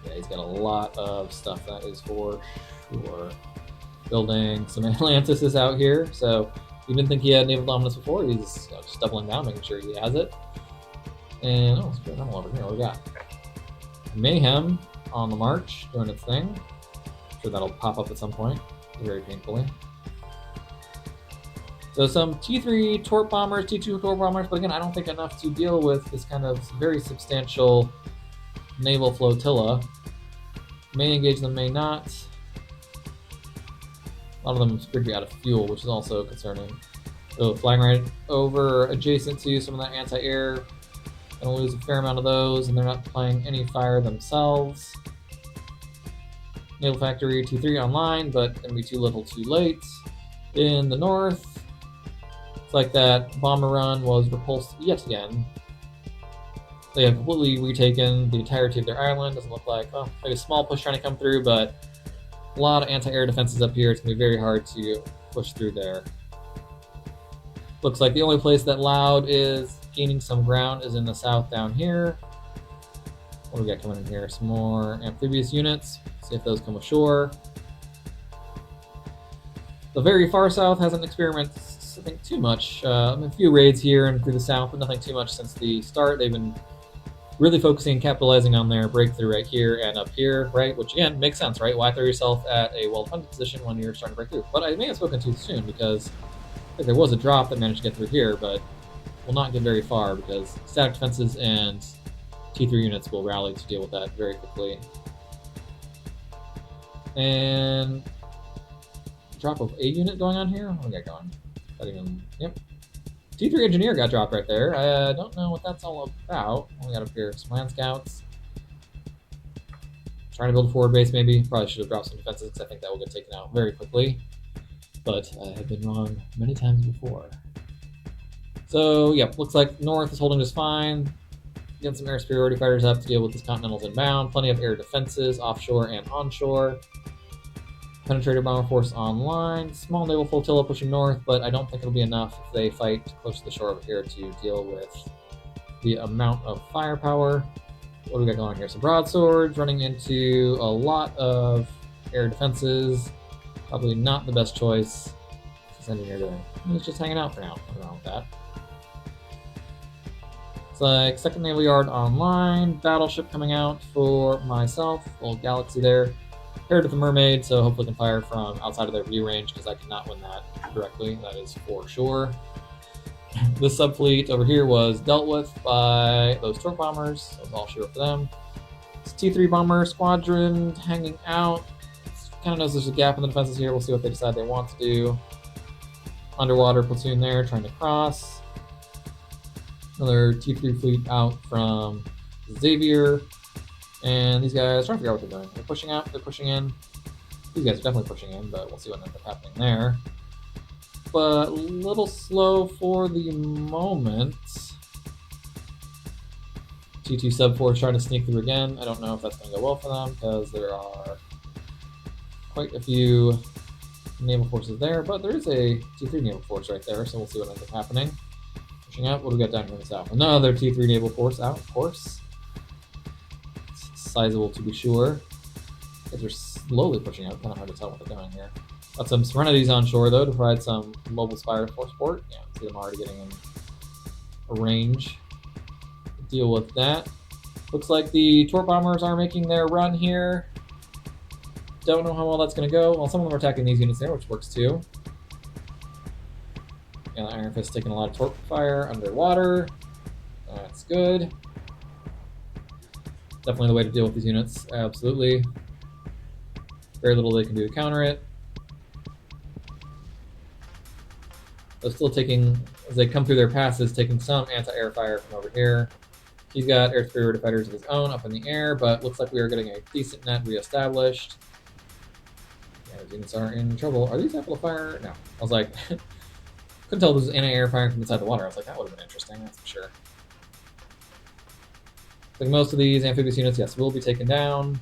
Yeah, he's got a lot of stuff, that is for sure. Building some Atlantis out here, so you didn't think he had naval dominance before, he's just doubling down, making sure he has it. And, oh, let's put them over here, what do we got? Mayhem on the march, doing its thing. I'm sure that'll pop up at some point, very painfully. So some T3 torp bombers, T2 torp bombers, but again, I don't think enough to deal with this kind of very substantial naval flotilla. May engage them, may not. A lot of them appear to be out of fuel, which is also concerning. So flying right over adjacent to some of that anti-air. Gonna lose a fair amount of those, and they're not applying any fire themselves. Naval Factory T3 online, but gonna be too little too late. In the north, it's like that bomber run was repulsed yet again. They have completely retaken the entirety of their island. Doesn't look like, well, maybe a small push trying to come through, but a lot of anti-air defenses up here. It's gonna be very hard to push through there. Looks like the only place that Loud is gaining some ground is in the south down here. What do we got coming in here? Some more amphibious units. See if those come ashore. The very far south hasn't experimented, I think, too much. A few raids here and through the south, but nothing too much since the start. They've been really focusing and capitalizing on their breakthrough right here and up here, right? Which again makes sense, right? Why throw yourself at a well-defended position when you're starting to break through? But I may have spoken too soon because there was a drop that managed to get through here, but will not get very far because static defenses and T3 units will rally to deal with that very quickly. And drop of a unit going on here. What do we got going? That even, yep. T3 engineer got dropped right there. I don't know what that's all about. What we got up here? Some land scouts. Trying to build a forward base maybe. Probably should have dropped some defenses because I think that will get taken out very quickly. But I have been wrong many times before. So, yeah, looks like North is holding just fine. Getting some air superiority fighters up to deal with these Continentals inbound. Plenty of air defenses, offshore and onshore. Penetrator bomber force online. Small naval flotilla pushing north, but I don't think it'll be enough if they fight close to the shore over here to deal with the amount of firepower. What do we got going on here? Some broadswords running into a lot of air defenses. Probably not the best choice. What's this engineer doing? He's just hanging out for now. Nothing wrong with that. It's like second naval yard online. Battleship coming out for myself. Little galaxy there. Paired with the mermaid, so hopefully can fire from outside of their view range because I cannot win that directly. That is for sure. This subfleet over here was dealt with by those torp bombers. So it's all sure for them. It's T3 bomber squadron hanging out. Kind of knows there's a gap in the defenses here. We'll see what they decide they want to do. Underwater platoon there trying to cross. Another T3 fleet out from Xavier. And these guys, trying to figure out what they're doing. They're pushing out, they're pushing in. These guys are definitely pushing in, but we'll see what ends up happening there. But a little slow for the moment. T2 sub force trying to sneak through again. I don't know if that's going to go well for them because there are quite a few naval forces there, but there is a T3 naval force right there, so we'll see what ends up happening. Pushing out, what do we got down here in the south? Another T3 naval force out, of course. Sizable to be sure. Because they're slowly pushing out, kind of hard to tell what they're doing here. Got some Serenities on shore though to provide some mobile spire for support. Yeah, see them already getting in a range to deal with that. Looks like the torp bombers are making their run here. Don't know how well that's going to go. Well, some of them are attacking these units there, which works too. Yeah, the Iron Fist taking a lot of torp fire underwater. That's good. Definitely the way to deal with these units. Absolutely. Very little they can do to counter it. They're still taking, as they come through their passes, taking some anti-air fire from over here. He's got air superiority fighters of his own up in the air, but looks like we are getting a decent net reestablished. Yeah, those units are in trouble. Are these able to fire? No. I was like, couldn't tell if this was anti-air firing from inside the water. I was like, that would have been interesting, that's for sure. Like most of these amphibious units, yes, will be taken down.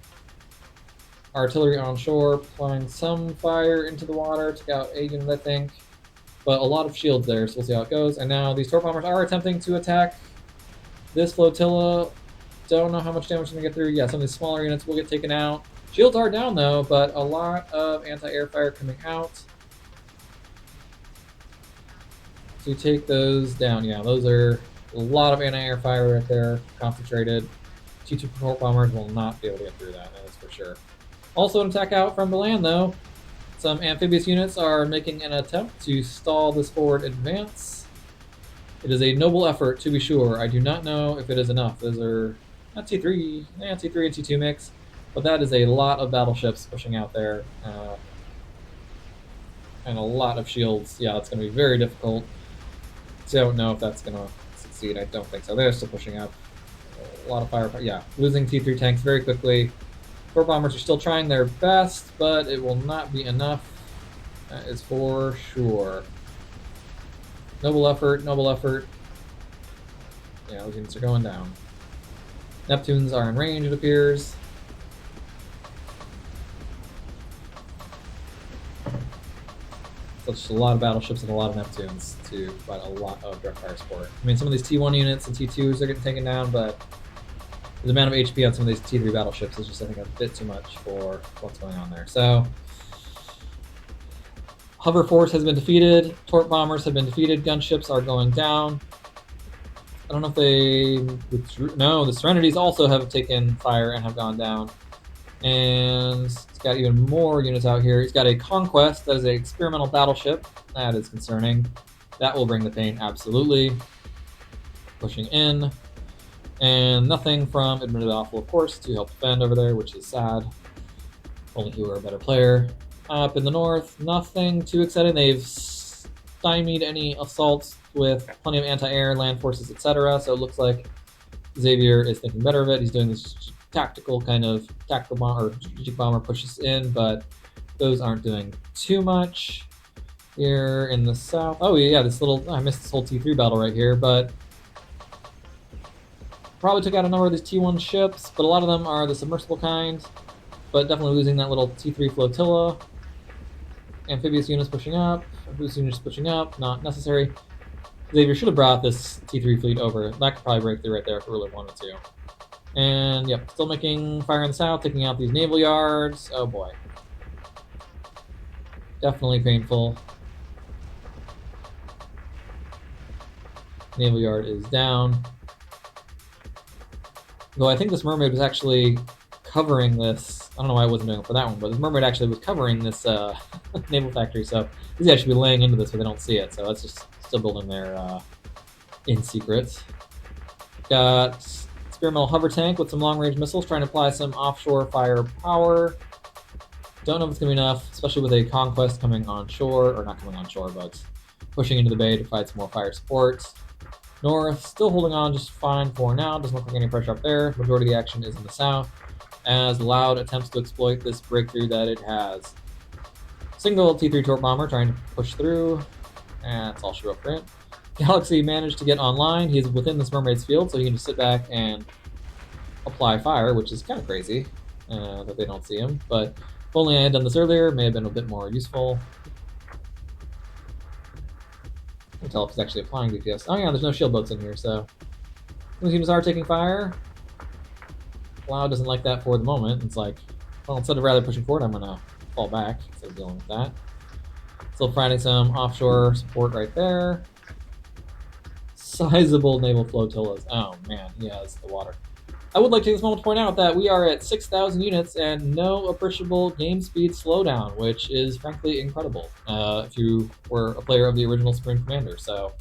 Artillery on shore, applying some fire into the water, took out a unit, I think. But a lot of shields there, so we'll see how it goes. And now these torp bombers are attempting to attack this flotilla. Don't know how much damage they're going to get through. Yeah, some of these smaller units will get taken out. Shields are down, though, but a lot of anti-air fire coming out to take those down. Yeah, those are a lot of anti-air fire right there, concentrated. T2 torp bombers will not be able to get through that is for sure. Also an attack out from the land, though. Some amphibious units are making an attempt to stall this forward advance. It is a noble effort, to be sure. I do not know if it is enough. Those are not T3, T3 and T2 mix, but that is a lot of battleships pushing out there. And a lot of shields. Yeah, it's going to be very difficult. So I don't know if that's going to succeed. I don't think so. They're still pushing up. A lot of firepower. Yeah, losing T3 tanks very quickly. Torp bombers are still trying their best, but it will not be enough. That is for sure. Noble effort, noble effort. Yeah, those units are going down. Neptunes are in range, it appears. Such a lot of battleships and a lot of Neptunes to provide a lot of direct fire support. I mean, some of these T1 units and T2s are getting taken down, but the amount of HP on some of these T3 battleships is just, I think, a bit too much for what's going on there. So, Hover Force has been defeated. Torp bombers have been defeated. Gunships are going down. I don't know if they withdrew. No, the Serenities also have taken fire and have gone down. And he's got even more units out here. He's got a Conquest. That is an experimental battleship. That is concerning. That will bring the pain, absolutely. Pushing in. And nothing from Admittedly Awful, of course, to help defend over there, which is sad. Only he were a better player. Up in the north, nothing too exciting. They've stymied any assaults with plenty of anti-air, land forces, etc. So it looks like Xavier is thinking better of it. He's doing this tactical bomber, strategic bomber pushes in, but those aren't doing too much. Here in the south, oh yeah, I missed this whole T3 battle right here, but probably took out a number of these T1 ships, but a lot of them are the submersible kind, but definitely losing that little T3 flotilla. Amphibious units pushing up, not necessary. Xavier should have brought this T3 fleet over. That could probably break through right there if we really wanted to. And yep, still making fire in the south, taking out these naval yards. Oh boy. Definitely painful. Naval yard is down. Though I think this mermaid was actually covering this. I don't know why I wasn't doing it for that one, but this mermaid actually was covering this naval factory. So these guys should be laying into this so they don't see it. So that's just still building their in secret. Got experimental hover tank with some long-range missiles trying to apply some offshore firepower. Don't know if it's going to be enough, especially with a Conquest coming on shore, or not coming on shore, but pushing into the bay to provide some more fire support. North, still holding on just fine for now. Doesn't look like any pressure up there. Majority of the action is in the south, as Loud attempts to exploit this breakthrough that it has. Single T3 torp bomber trying to push through, and that's all she wrote for it. Galaxy managed to get online. He's within this mermaid's field, so he can just sit back and apply fire, which is kind of crazy that they don't see him. But if only I had done this earlier, may have been a bit more useful. I can tell if he's actually applying DPS. Oh yeah, there's no shield boats in here, so those units are taking fire. Loud doesn't like that for the moment. It's like, well, instead of rather pushing forward, I'm gonna fall back instead of dealing with that. Still providing some offshore support right there. Sizable naval flotillas. Oh man, yeah, it's the water. I would like to take this moment to point out that we are at 6,000 units and no appreciable game speed slowdown, which is frankly incredible if you were a player of the original Supreme Commander. So,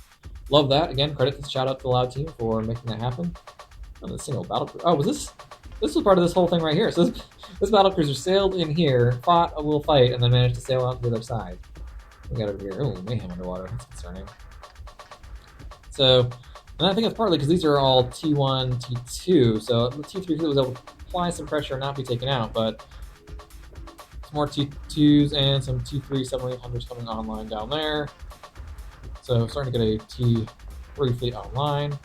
love that. Again, credit to shout out to the Loud team for making that happen. Oh, the single battle. Oh, was this this was part of this whole thing right here. So this battlecruiser sailed in here, fought a little fight, and then managed to sail out to the other side. We got over here. Oh, mayhem underwater. That's concerning. So, and I think it's partly because these are all T1, T2. So the T3 was able to apply some pressure and not be taken out, but some more T2s and some T3 submarine hunters coming online down there. So starting to get a T3 fleet online.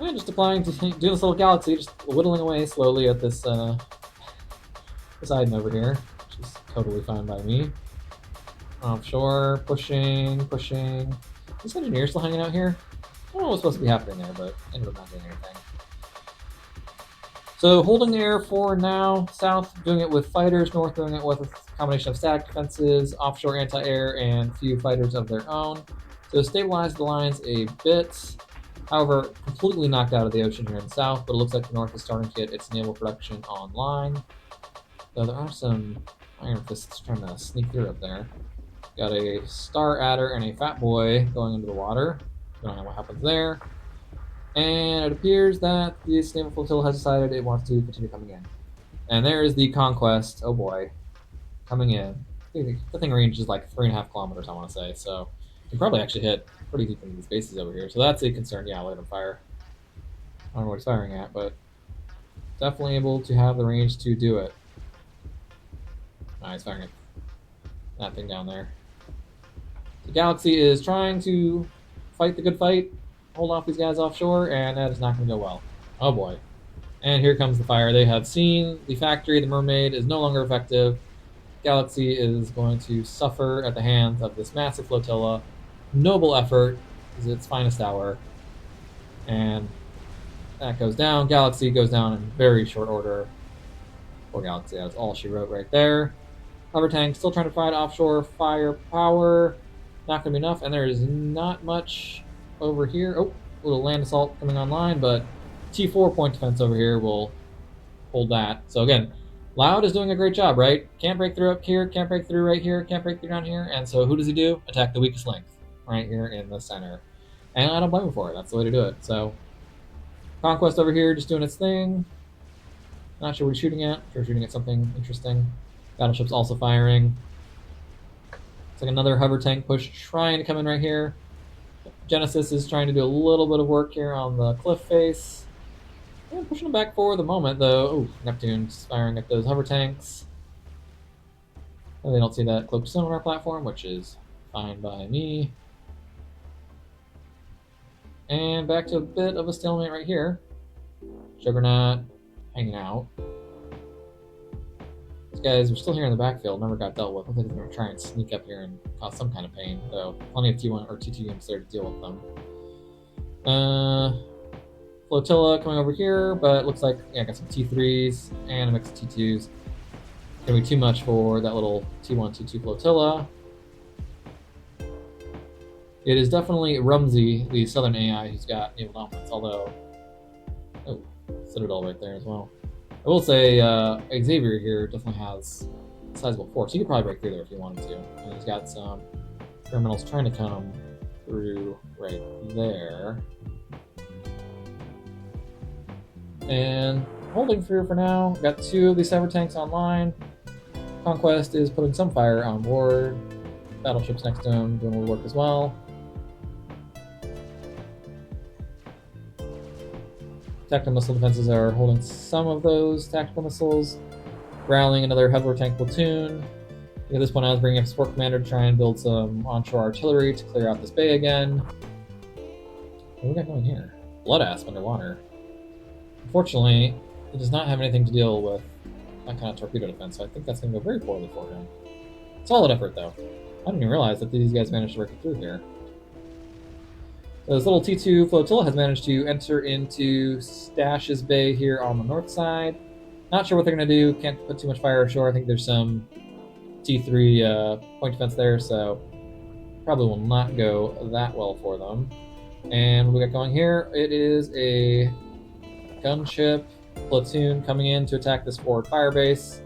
And just applying to doing this little galaxy, just whittling away slowly at this Poseidon over here, which is totally fine by me. Offshore, pushing. This engineer still hanging out here? I don't know what's supposed to be happening there, but ended up not doing anything. So holding the air for now, south doing it with fighters, north doing it with a combination of static defenses, offshore anti-air, and a few fighters of their own. So stabilized the lines a bit. However, completely knocked out of the ocean here in the south, but it looks like the north is starting to get its naval production online. Though there are some Iron Fists trying to sneak through up there. Got a Star Adder and a Fat Boy going into the water. Don't know what happens there. And it appears that this naval flotilla has decided it wants to continue coming in. And there is the Conquest. Oh boy. Coming in. The thing range is like 3.5 kilometers, I want to say. So you can probably actually hit pretty deep into these bases over here. So that's a concern. Yeah, let him fire. I don't know what he's firing at, but definitely able to have the range to do it. He's firing at that thing down there. The Galaxy is trying to fight the good fight, hold off these guys offshore, and that is not going to go well. Oh boy. And here comes the fire. They have seen the factory, the Mermaid, is no longer effective. Galaxy is going to suffer at the hands of this massive flotilla. Noble effort is its finest hour. And that goes down. Galaxy goes down in very short order. Poor Galaxy, that's all she wrote right there. Hover tank still trying to fight offshore firepower. Not going to be enough, and there is not much over here. Oh, a little land assault coming online, but T4 point defense over here will hold that. So again, Loud is doing a great job, right? Can't break through up here, can't break through right here, can't break through down here, and so who does he do? Attack the weakest link, right here in the center. And I don't blame him for it, that's the way to do it. So, Conquest over here just doing its thing. Not sure what he's shooting at, sure shooting at something interesting. Battleship's also firing. It's like another hover tank push trying to come in right here. Genesis is trying to do a little bit of work here on the cliff face. And pushing them back for the moment, though. Oh, Neptune's firing at those hover tanks. And they don't see that cloaked sonar platform, which is fine by me. And back to a bit of a stalemate right here. Juggernaut hanging out. These guys are still here in the backfield, never got dealt with. I think they're going to try and sneak up here and cause some kind of pain, though plenty of T1 or T2 units there to deal with them. Flotilla coming over here, but it looks like, yeah, I got some T3s and a mix of T2s. Gonna be too much for that little T1, T2 flotilla. It is definitely Rumsey, the southern AI, who's got naval dominance, although... Oh, Citadel right there as well. I will say Xavier here definitely has a sizable force. He could probably break through there if he wanted to. And he's got some criminals trying to come through right there. And holding through for now. Got 2 of these cyber tanks online. Conquest is putting some fire on board. Battleships next to him doing a little work as well. Tactical missile defenses are holding some of those tactical missiles. Rallying another hover tank platoon. At this point I was bringing up Support Commander to try and build some onshore artillery to clear out this bay again. What do we got going here? Blood Asp underwater. Unfortunately, it does not have anything to deal with that kind of torpedo defense, so I think that's going to go very poorly for him. Solid effort, though. I didn't even realize that these guys managed to break it through here. So this little T2 flotilla has managed to enter into Stash's Bay here on the north side. Not sure what they're going to do. Can't put too much fire ashore. I think there's some T3 point defense there, so probably will not go that well for them. And what we got going here, it is a gunship platoon coming in to attack this forward fire base.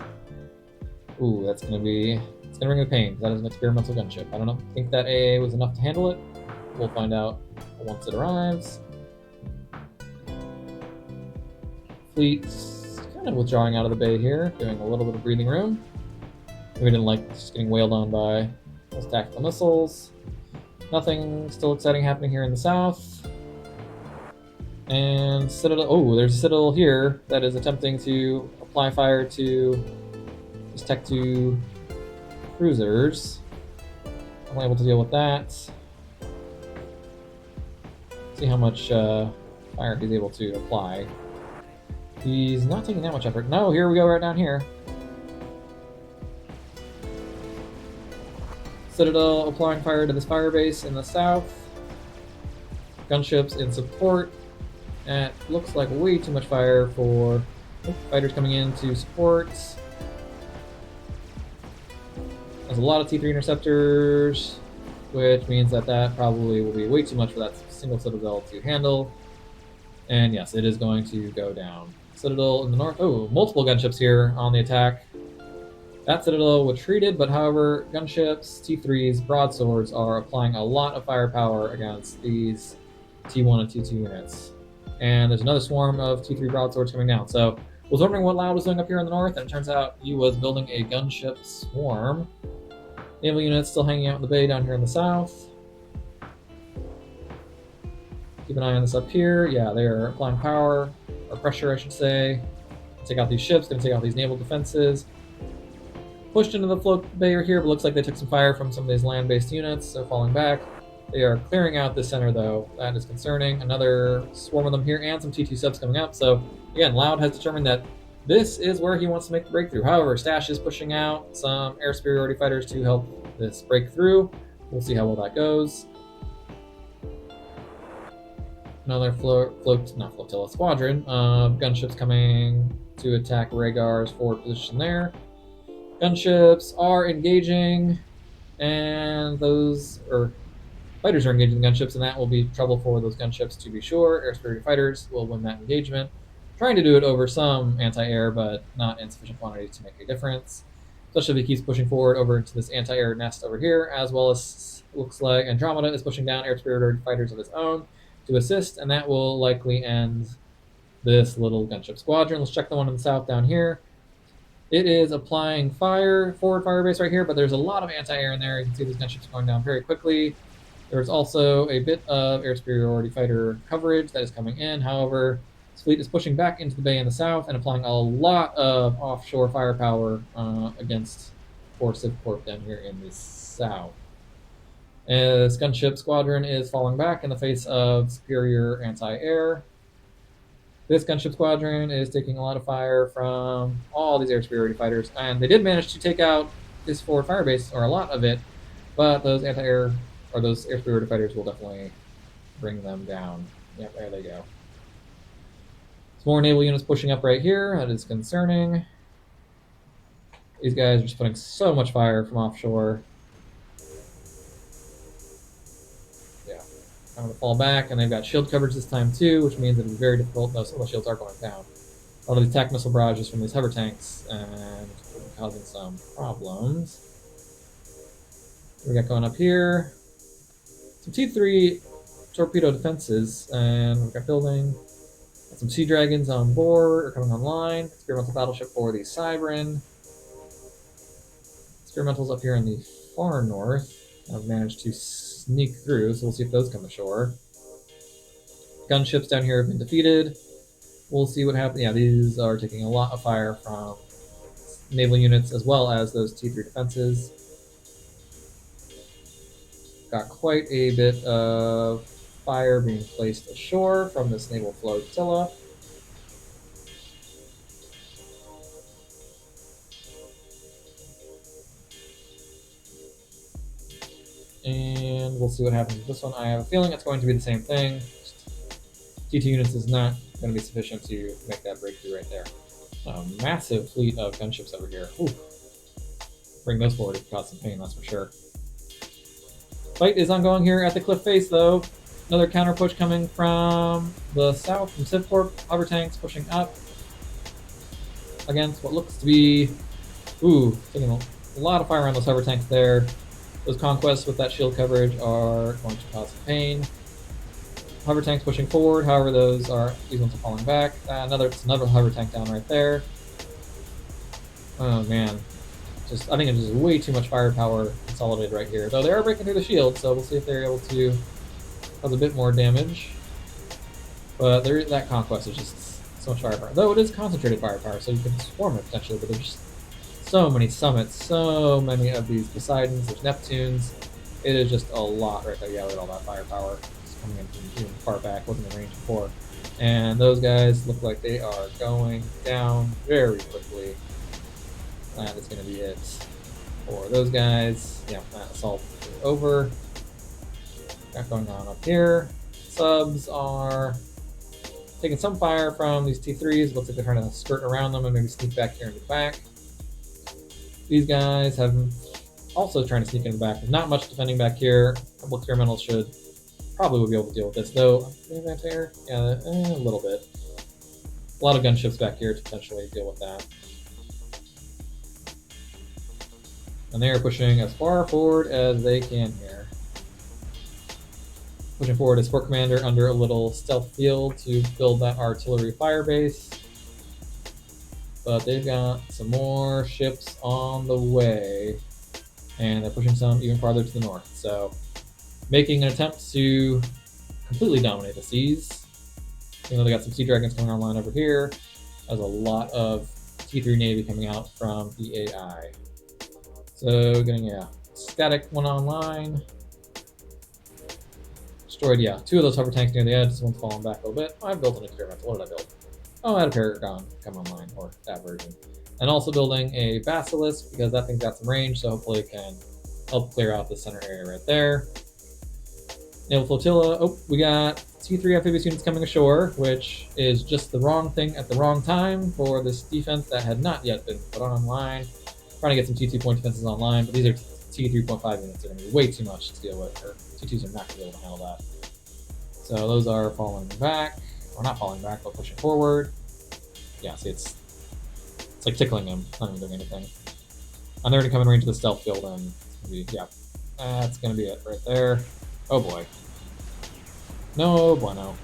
Ooh, it's gonna bring the pain. That is an experimental gunship. I don't think that AA was enough to handle it. We'll find out once it arrives. fleet's kind of withdrawing out of the bay here, doing a little bit of breathing room. We didn't like just getting wailed on by those tactical missiles. Nothing still exciting happening here in the south. And Citadel. Oh, there's a Citadel here that is attempting to apply fire to these Tech 2 cruisers. I'm able to deal with that. See how much fire he's able to apply. He's not taking that much effort. No, here we go, right down here. Citadel applying fire to this fire base in the south. Gunships in support. That looks like way too much fire for fighters coming in to support. There's a lot of T3 interceptors, which means that probably will be way too much for that single Citadel to handle. And yes, it is going to go down. Citadel in the north. Oh, multiple gunships here on the attack. That Citadel retreated, but however, gunships, T3s, broadswords are applying a lot of firepower against these T1 and T2 units. And there's another swarm of T3 broadswords coming down. So I was wondering what Loud was doing up here in the north, and it turns out he was building a gunship swarm. Naval units still hanging out in the bay down here in the south. Keep an eye on this up here. Yeah, they are applying power, or pressure I should say. Take out these ships, gonna take out these naval defenses. Pushed into the float bay here, but looks like they took some fire from some of these land-based units, so falling back. They are clearing out the center, though. That is concerning. Another swarm of them here, and some T2 subs coming up. So, again, Loud has determined that this is where he wants to make the breakthrough. However, Stash is pushing out some air superiority fighters to help this breakthrough. We'll see how well that goes. Another flotilla squadron of gunships coming to attack Rhaegar's forward position there. Gunships are engaging, and fighters are engaging the gunships, and that will be trouble for those gunships to be sure. Air superiority fighters will win that engagement. Trying to do it over some anti-air, but not in sufficient quantity to make a difference. Especially if he keeps pushing forward over into this anti-air nest over here, as well as looks like Andromeda is pushing down air superiority fighters of his own to assist, and that will likely end this little gunship squadron. Let's check the one in the south down here. It is applying fire, forward fire base right here, but there's a lot of anti-air in there. You can see these gunships going down very quickly. There's also a bit of air superiority fighter coverage that is coming in. However, this fleet is pushing back into the bay in the south and applying a lot of offshore firepower against Force Civ Corp down here in the south. This gunship squadron is falling back in the face of superior anti-air. This gunship squadron is taking a lot of fire from all these air superiority fighters, and they did manage to take out this forward fire base, or a lot of it, but those anti-air, or those air superiority fighters will definitely bring them down. Yep, there they go. Some more naval units pushing up right here. That is concerning. These guys are just putting so much fire from offshore. Yeah, I'm going to fall back, and they've got shield coverage this time too, which means it'll be very difficult. No, some of the shields are going down. A lot of these attack missile barrages from these hover tanks, and causing some problems. What we got going up here? Some T3 torpedo defenses, and we've got building. Got some Sea Dragons on board, or coming online. Experimental battleship for the Cybran. Experimentals up here in the far north have managed to sneak through, so we'll see if those come ashore. Gunships down here have been defeated. We'll see what happens. Yeah, these are taking a lot of fire from naval units as well as those T3 defenses. Got quite a bit of fire being placed ashore from this naval flotilla. And we'll see what happens with this one. I have a feeling it's going to be the same thing. T2 units is not going to be sufficient to make that breakthrough right there. A massive fleet of gunships over here. Ooh. Bring those forward to cause some pain, that's for sure. Fight is ongoing here at the cliff face, though. Another counter push coming from the south, from Civ Corp. Hover tanks pushing up against what looks to be... Ooh, taking a lot of fire on those hover tanks there. Those conquests with that shield coverage are going to cause some pain. Hover tanks pushing forward. However, these ones are falling back. It's another hover tank down right there. Oh man, I think it's just way too much firepower consolidated right here. Though they are breaking through the shield, so we'll see if they're able to cause a bit more damage. But that conquest is just so much firepower. Though it is concentrated firepower, so you can swarm it potentially. But there's just so many summits, so many of these Poseidons. There's Neptunes. It is just a lot right there. Yeah, look at all that firepower just coming in from even far back. Wasn't in range before. And those guys look like they are going down very quickly. That is going to be it for those guys. Yeah, that assault is over. Got going on up here. Subs are taking some fire from these T3s. Looks like they're trying to skirt around them and maybe sneak back here in the back. These guys have also trying to sneak in the back. There's not much defending back here. A couple experimentals should probably be able to deal with this, though. Anti-air? Yeah, a little bit. A lot of gunships back here to potentially deal with that. And they are pushing as far forward as they can here. Pushing forward is forgedalliance under a little stealth field to build that artillery fire base. But they've got some more ships on the way. And they're pushing some even farther to the north. So, making an attempt to completely dominate the seas. Even though they got some Sea Dragons coming online over here. There's a lot of T3 Navy coming out from the AI. So, getting a static one online. Destroyed, yeah, 2 of those hover tanks near the edge. This one's falling back a little bit. I built an experimental. What did I build? Oh, I had a Paragon come online, or that version. And also building a Basilisk, because that thing's got some range, so hopefully it can help clear out the center area right there. Naval Flotilla. Oh, we got T3 amphibious units coming ashore, which is just the wrong thing at the wrong time for this defense that had not yet been put online. Trying to get some T2 point defenses online, but these are T3.5 units. They're going to be way too much to deal with, or T2s are not going to be able to handle that. So those are falling back, or not falling back, but pushing forward. Yeah, see, it's like tickling them, not even doing anything. And they're going to come in range of the stealth field, and it's gonna be, yeah, that's going to be it right there. Oh boy. No bueno.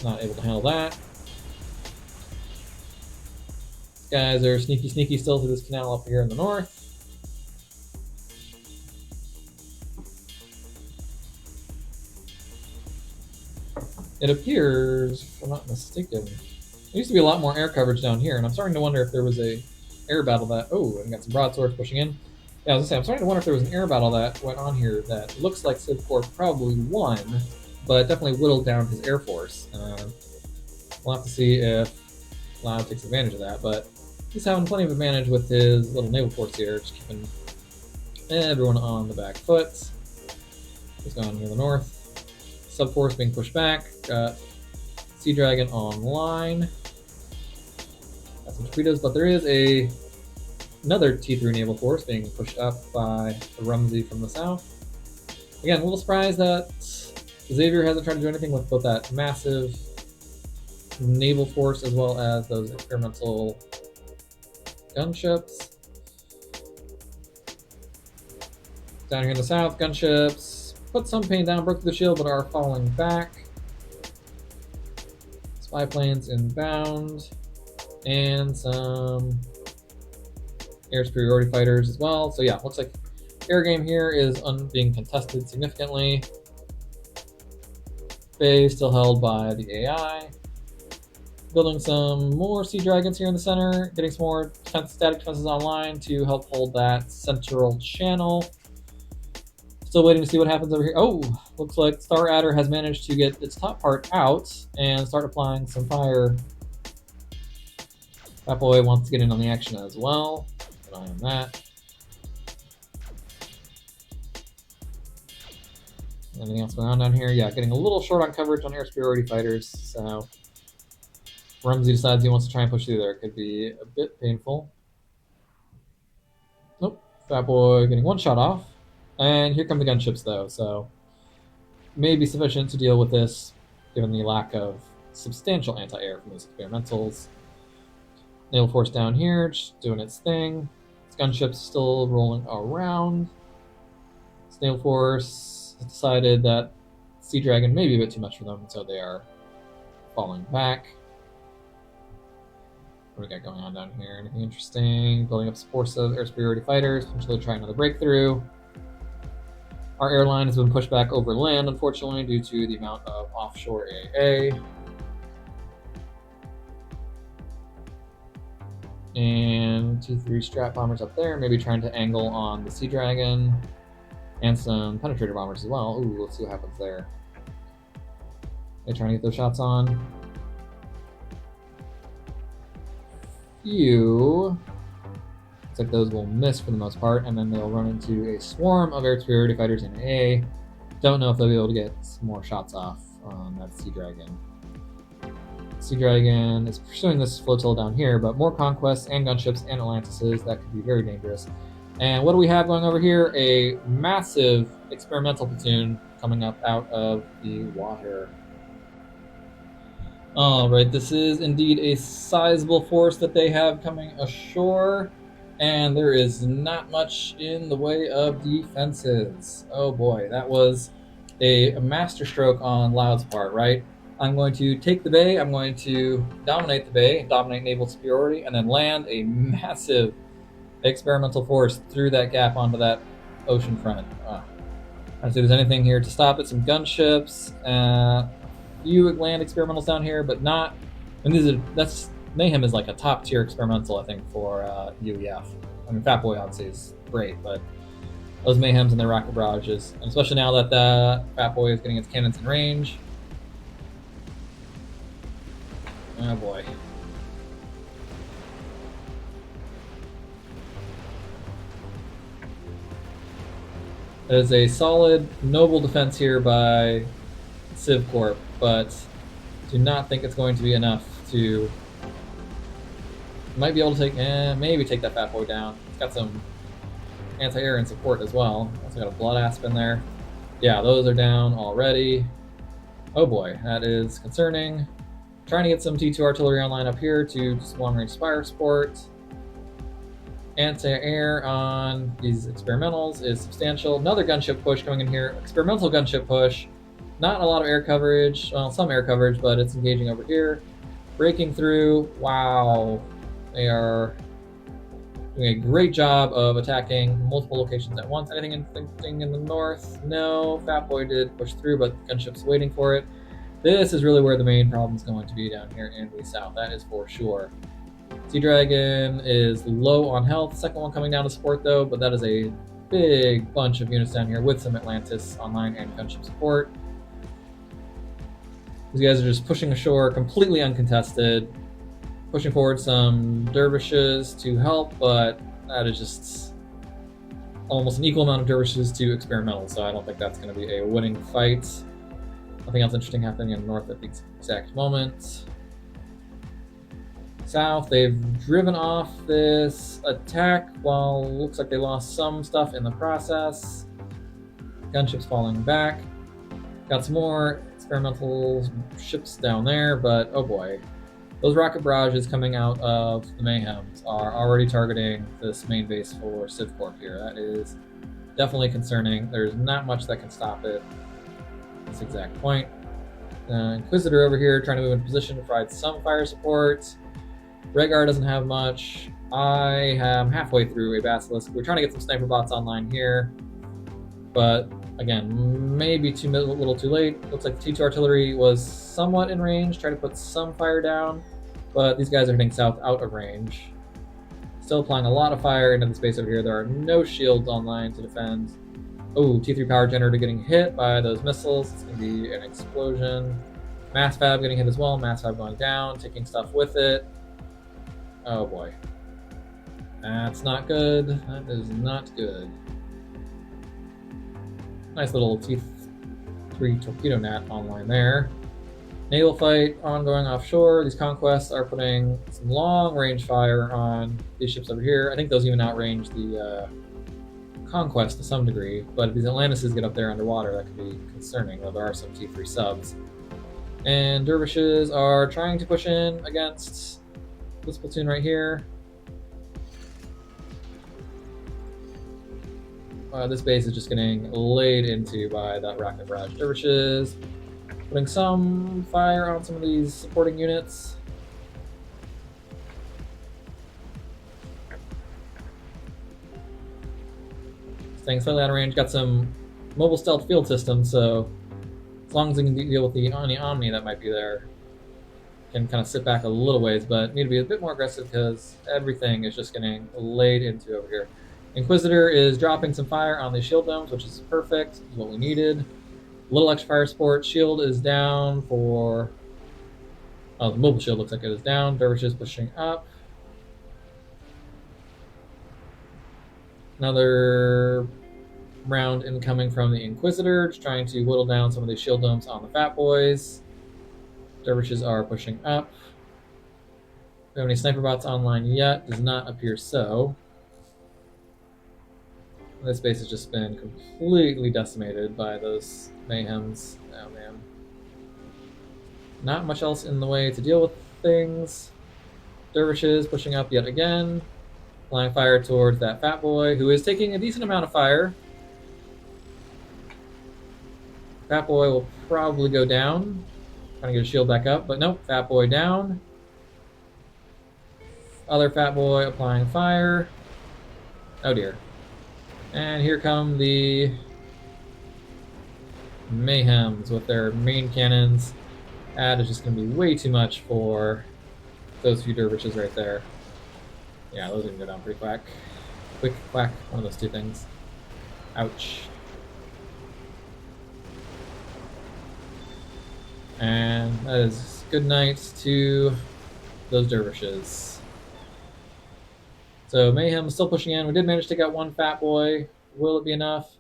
Not able to handle that. Guys are sneaky still through this canal up here in the north. It appears, if I'm not mistaken, there used to be a lot more air coverage down here, and I'm starting to wonder if there was a air battle that... Oh, and got some broadswords pushing in. Yeah, I was gonna say, I'm starting to wonder if there was an air battle that went on here that looks like Civ 4 probably won, but definitely whittled down his air force. We'll have to see if Lau takes advantage of that, but he's having plenty of advantage with his little naval force here, just keeping everyone on the back foot. He's gone near the north. Subforce being pushed back. Got Sea Dragon online. Got some torpedoes, but there is another T3 naval force being pushed up by the Rumsey from the south. Again, a little surprised that Xavier hasn't tried to do anything with both that massive naval force as well as those experimental gunships. Down here in the south, gunships put some pain down, broke through the shield, but are falling back. Spy planes inbound, and some air superiority fighters as well. So yeah, looks like air game here is being contested significantly. Bay still held by the AI. Building some more Sea Dragons here in the center, getting some more static defenses online to help hold that central channel. Still waiting to see what happens over here. Oh, looks like Star Adder has managed to get its top part out and start applying some fire. That boy wants to get in on the action as well. Keep an eye on that. Anything else going on down here? Yeah, getting a little short on coverage on air superiority fighters, so Rumsey decides he wants to try and push through there. It could be a bit painful. Nope, Fat Boy getting one shot off. And here come the gunships, though, so may be sufficient to deal with this, given the lack of substantial anti-air from those experimentals. Naval force down here, just doing its thing. Its gunships still rolling around. Naval Force has decided that Sea Dragon may be a bit too much for them, so they are falling back. What do we got going on down here? Anything interesting? Building up force of air superiority fighters, potentially try another breakthrough. Our airline has been pushed back over land, unfortunately, due to the amount of offshore AA. And 2-3 strat bombers up there, maybe trying to angle on the Sea Dragon. And some penetrator bombers as well. Ooh, let's see what happens there. They trying to get those shots on. Looks like those will miss for the most part, and then they'll run into a swarm of air superiority fighters in A. Don't know if they'll be able to get some more shots off on that Sea Dragon. Sea Dragon is pursuing this flotilla down here, but more conquests and gunships and Atlantises, that could be very dangerous. And what do we have going over here? A massive experimental platoon coming up out of the water. Alright, this is indeed a sizable force that they have coming ashore, and there is not much in the way of defenses. Oh boy, that was a masterstroke on Loud's part, right? I'm going to take the bay, I'm going to dominate the bay, dominate naval superiority, and then land a massive experimental force through that gap onto that ocean front. I don't see if there's anything here to stop it. Some gunships, few land experimentals down here, but not. And that's Mayhem is like a top tier experimental, I think, for UEF. I mean, Fat Boy obviously is great, but those Mayhems and their rocket barrages, and especially now that the Fat Boy is getting its cannons in range. Oh boy. That is a solid, noble defense here by Civ Corp, but do not think it's going to be enough to. Might be able to take, maybe take that Fat Boy down. It's got some anti-air and support as well. Also got a Blood Asp in there. Yeah, those are down already. Oh boy, that is concerning. Trying to get some T2 artillery online up here to just long-range fire support. Anti-air on these experimentals is substantial. Another gunship push coming in here. Experimental gunship push. Not a lot of air coverage. Well, some air coverage, but it's engaging over here. Breaking through. Wow. They are doing a great job of attacking multiple locations at once. Anything in the north? No. Fat Boy did push through, but the gunship's waiting for it. This is really where the main problem is going to be down here in the south. That is for sure. Sea Dragon is low on health. Second one coming down to support though, but that is a big bunch of units down here with some Atlantis online and gunship support. These guys are just pushing ashore completely uncontested. Pushing forward some dervishes to help, but that is just almost an equal amount of dervishes to experimental, so I don't think that's going to be a winning fight. Nothing else interesting happening in the north at the exact moment. South, they've driven off this attack while it looks like they lost some stuff in the process. Gunships falling back. Got some more experimental ships down there, but oh boy. Those rocket barrages coming out of the Mayhems are already targeting this main base for Civ Corp here. That is definitely concerning. There's not much that can stop it at this exact point. Inquisitor over here trying to move in position to provide some fire support. Rhaegar doesn't have much. I am halfway through a Basilisk. We're trying to get some sniper bots online here, but again, maybe a little too late. Looks like the T2 artillery was somewhat in range. Try to put some fire down, but these guys are hitting south out of range. Still applying a lot of fire into the space over here. There are no shields online to defend. Oh, T3 power generator getting hit by those missiles. It's going to be an explosion. Mass Fab getting hit as well. Mass Fab going down, taking stuff with it. Oh boy. That's not good. That is not good. Nice little T3 torpedo net online there. Naval fight ongoing offshore. These conquests are putting some long-range fire on these ships over here. I think those even outrange the conquest to some degree, but if these Atlantises get up there underwater, that could be concerning, though there are some T3 subs. And dervishes are trying to push in against this platoon right here. This base is just getting laid into by that rack of barrage dervishes. Putting some fire on some of these supporting units. Staying slightly out of range. Got some mobile stealth field systems, so as long as we can deal with the Omni that might be there, can kind of sit back a little ways, but need to be a bit more aggressive because everything is just getting laid into over here. Inquisitor is dropping some fire on the shield domes, which is perfect. Is what we needed. Little extra fire support. Shield is down for... Oh, the mobile shield looks like it is down. Dervish is pushing up. Another round incoming from the Inquisitor, just trying to whittle down some of these shield domes on the Fat Boys. Dervishes are pushing up. Do we have any sniper bots online yet? Does not appear so. This base has just been completely decimated by those mayhems. Oh man. Not much else in the way to deal with things. Dervishes pushing up yet again. Applying fire towards that Fat Boy, who is taking a decent amount of fire. Fat Boy will probably go down. Trying to get his shield back up, but nope, Fat Boy down. Other Fat Boy applying fire. Oh dear. And here come the Mayhems with their main cannons. That is just going to be way too much for those few dervishes right there. Yeah, those are going to go down pretty quick. Quick, quack, one of those two things. Ouch. And that is good night to those dervishes. So Mayhem is still pushing in. We did manage to take out one Fat Boy. Will it be enough?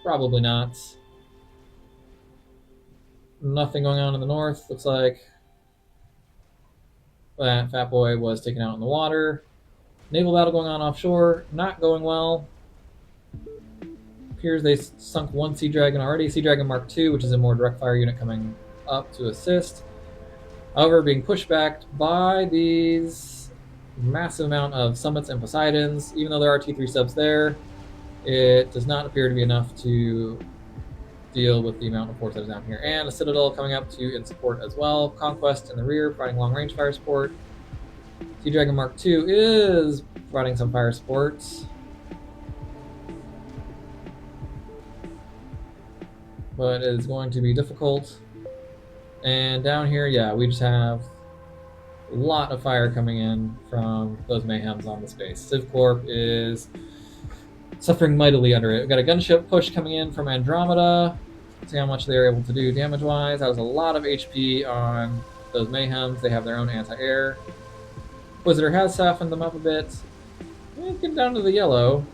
Probably not. Nothing going on in the north. Looks like that Fat Boy was taken out in the water. Naval battle going on offshore. Not going well. Appears they sunk one Sea Dragon already. Sea Dragon Mark II, which is a more direct fire unit coming up to assist. However, being pushed back by these massive amount of Summits and Poseidons. Even though there are T3 subs there, it does not appear to be enough to deal with the amount of force that is down here. And a Citadel coming up to in support as well. Conquest in the rear, providing long range fire support. Sea Dragon Mark II is providing some fire support. But it is going to be difficult. And down here, yeah, we just have a lot of fire coming in from those Mayhems on the space. Civ Corp is suffering mightily under it. We've got a gunship push coming in from Andromeda. See how much they're able to do damage-wise. That was a lot of HP on those Mayhems. They have their own anti-air. Inquisitor has softened them up a bit. Getting down to the yellow.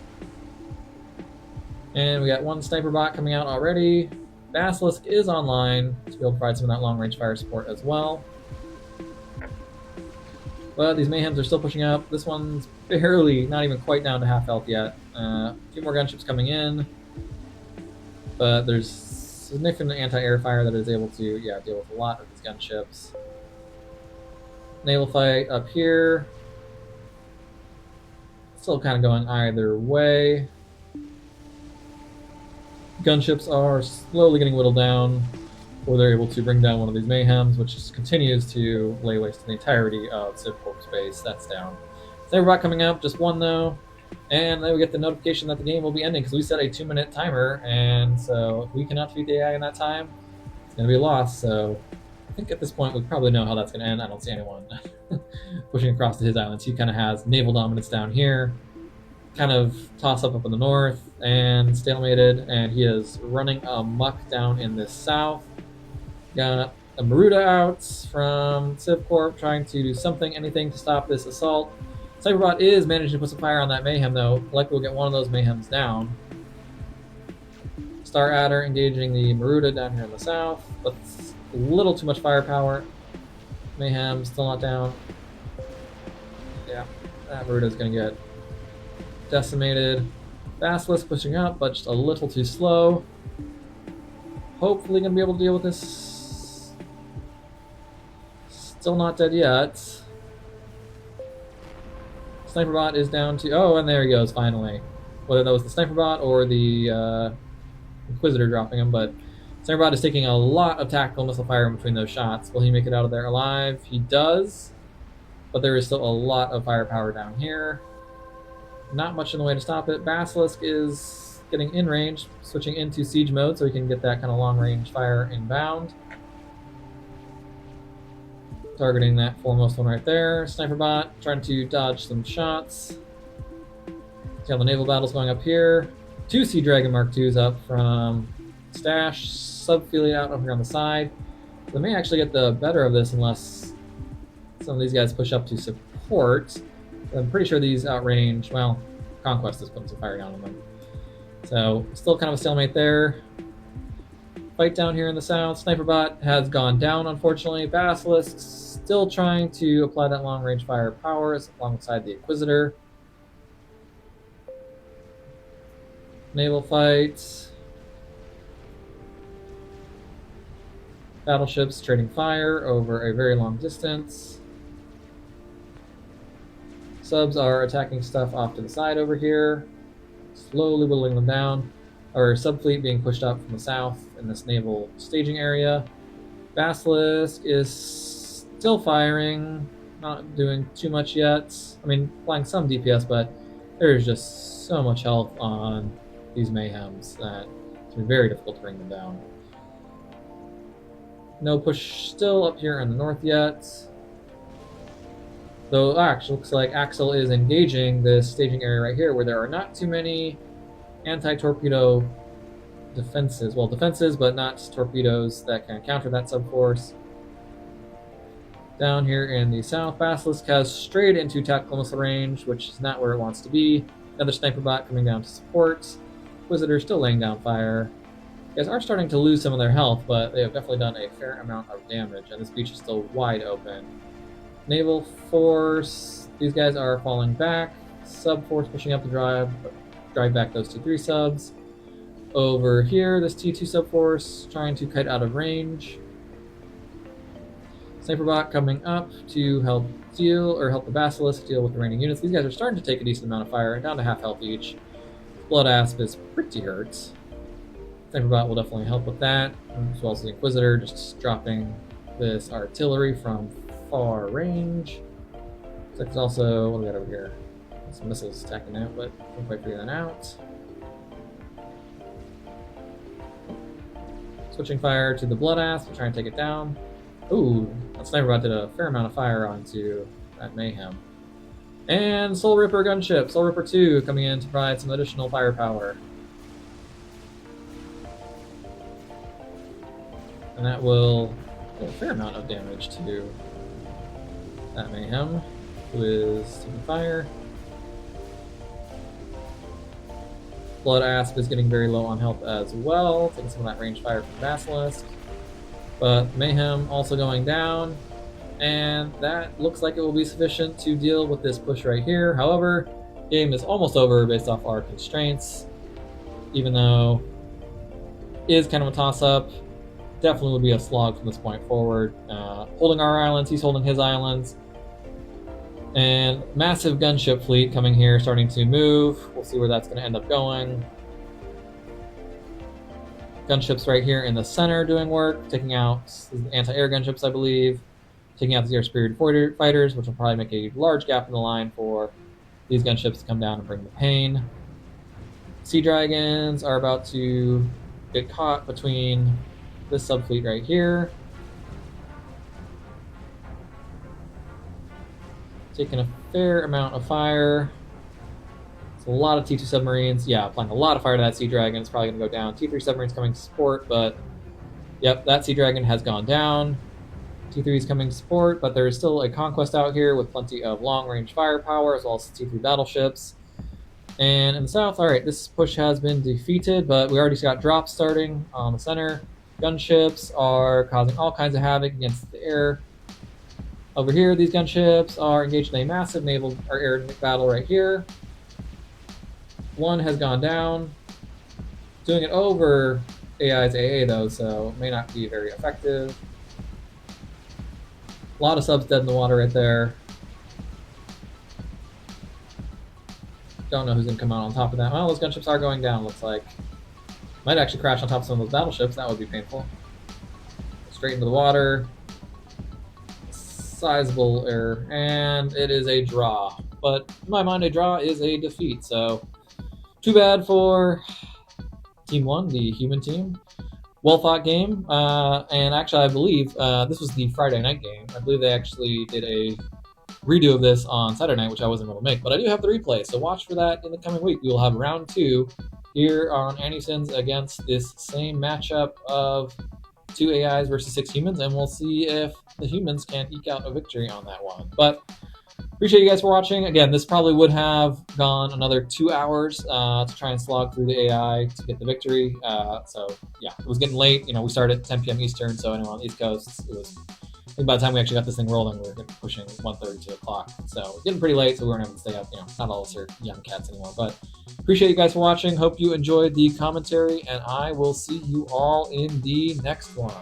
And we got one sniper bot coming out already. Basilisk is online to be able to provide some of that long-range fire support as well. But these Mayhems are still pushing up. This one's barely, not even quite down to half health yet. A few more gunships coming in. But there's significant anti-air fire that is able to, deal with a lot of these gunships. Naval fight up here. Still kind of going either way. Gunships are slowly getting whittled down, or they're able to bring down one of these Mayhems, which just continues to lay waste to the entirety of Civ Corp's base. That's down. Cyberbot coming up, just one though, and then we get the notification that the game will be ending because we set a 2-minute timer, and so if we cannot defeat the AI in that time, it's going to be a loss. So I think at this point we probably know how that's going to end. I don't see anyone pushing across to his islands. He kind of has naval dominance down here, kind of toss up in the north, and stalemated, and he is running amok down in the south. Got a Maruda out from Civ Corp trying to do something, anything to stop this assault. Cyberbot is managing to put some fire on that Mayhem though. Likely we'll get one of those Mayhems down. Star Adder engaging the Maruda down here in the south, but it's a little too much firepower. Mayhem still not down. Yeah, that Maruda is going to get decimated. Basilisk pushing up, but just a little too slow. Hopefully going to be able to deal with this. Still not dead yet. Sniperbot is down to... Oh, and there he goes, finally. whether that was the sniper bot or the Inquisitor dropping him, but sniper bot is taking a lot of tactical missile fire in between those shots. Will he make it out of there alive? He does, but there is still a lot of firepower down here. Not much in the way to stop it. Basilisk is getting in range, switching into siege mode so he can get that kind of long range fire inbound. Targeting that foremost one right there. Sniper bot trying to dodge some shots. See how the naval battle's going up here. 2 Sea Dragon Mark IIs up from Stash. Subfleet out over here on the side. They may actually get the better of this unless some of these guys push up to support. I'm pretty sure these outrange, well, Conquest is putting some fire down on them. So, still kind of a stalemate there. Fight down here in the south. Sniper bot has gone down, unfortunately. Basilisk still trying to apply that long range fire powers alongside the Inquisitor. Naval fight. Battleships trading fire over a very long distance. Subs are attacking stuff off to the side over here, slowly whittling them down. Our subfleet being pushed up from the south in this naval staging area. Basilisk is still firing, not doing too much yet. I mean, applying some DPS, but there's just so much health on these mayhems that it's been very difficult to bring them down. No push still up here in the north yet. Though actually looks like Axel is engaging this staging area right here where there are not too many anti-torpedo defenses. Well, defenses, but not torpedoes that can counter that subforce. Down here in the south, Basilisk has strayed into tactical missile range, which is not where it wants to be. Another sniper bot coming down to support. Inquisitor still laying down fire. You guys are starting to lose some of their health, but they have definitely done a fair amount of damage, and this beach is still wide open. Naval force, these guys are falling back. Sub force pushing up to drive back those 2-3 subs. Over here, this T2 sub force trying to kite out of range. Sniper bot coming up to help help the Basilisk deal with the remaining units. These guys are starting to take a decent amount of fire, down to half health each. Blood Asp is pretty hurt. Sniper bot will definitely help with that, as well as the Inquisitor just dropping this artillery from far range. Looks like there's also, what do we got over here? Some missiles attacking out, but can't quite figure that out. Switching fire to the Blood Asp, we'll try and take it down. Ooh, that sniper bot did a fair amount of fire onto that mayhem. And Soul Ripper gunship, Soul Ripper 2 coming in to provide some additional firepower. And that will do a fair amount of damage to that mayhem, who is taking fire. Blood Asp is getting very low on health as well, taking some of that range fire from Basilisk. But Mayhem also going down, and that looks like it will be sufficient to deal with this push right here. However, game is almost over based off our constraints, even though it is kind of a toss-up. Definitely would be a slog from this point forward. Holding our islands, he's holding his islands. And massive gunship fleet coming here, starting to move. We'll see where that's going to end up going. Gunships right here in the center doing work, taking out anti-air gunships, I believe. Taking out the air-spirited fighters, which will probably make a large gap in the line for these gunships to come down and bring the pain. Sea Dragons are about to get caught between this subfleet right here. Taking a fair amount of fire. It's a lot of T2 submarines. Yeah, applying a lot of fire to that Sea Dragon. It's probably going to go down. T3 submarines coming to support, but yep, that Sea Dragon has gone down. T3 is coming to support, but there is still a Conquest out here with plenty of long-range firepower, as well as T3 battleships. And in the south, alright, this push has been defeated, but we already got drops starting on the center. Gunships are causing all kinds of havoc against the air. Over here, these gunships are engaged in a massive naval or air battle right here. One has gone down. Doing it over AI's AA though, so it may not be very effective. A lot of subs dead in the water right there. Don't know who's going to come out on top of that. Well, those gunships are going down, looks like. Might actually crash on top of some of those battleships. That would be painful. Straight into the water. Sizable error. And it is a draw. But in my mind, a draw is a defeat. So, too bad for Team 1, the human team. Well thought game. And actually, I believe this was the Friday night game. I believe they actually did a redo of this on Saturday night, which I wasn't able to make. But I do have the replay, so watch for that in the coming week. We will have round 2 here on Annusons against this same matchup of 2 AIs versus 6 humans, and we'll see if the humans can eke out a victory on that one. But appreciate you guys for watching. Again, this probably would have gone another 2 hours to try and slog through the AI to get the victory. So yeah, it was getting late. We started at 10 p.m. Eastern, so anyone on the East Coast, it was. I think by the time we actually got this thing rolling, we were pushing 1:30, 2 o'clock. So getting pretty late, so we weren't able to stay up. Not all of us are young cats anymore. But appreciate you guys for watching. Hope you enjoyed the commentary, and I will see you all in the next one.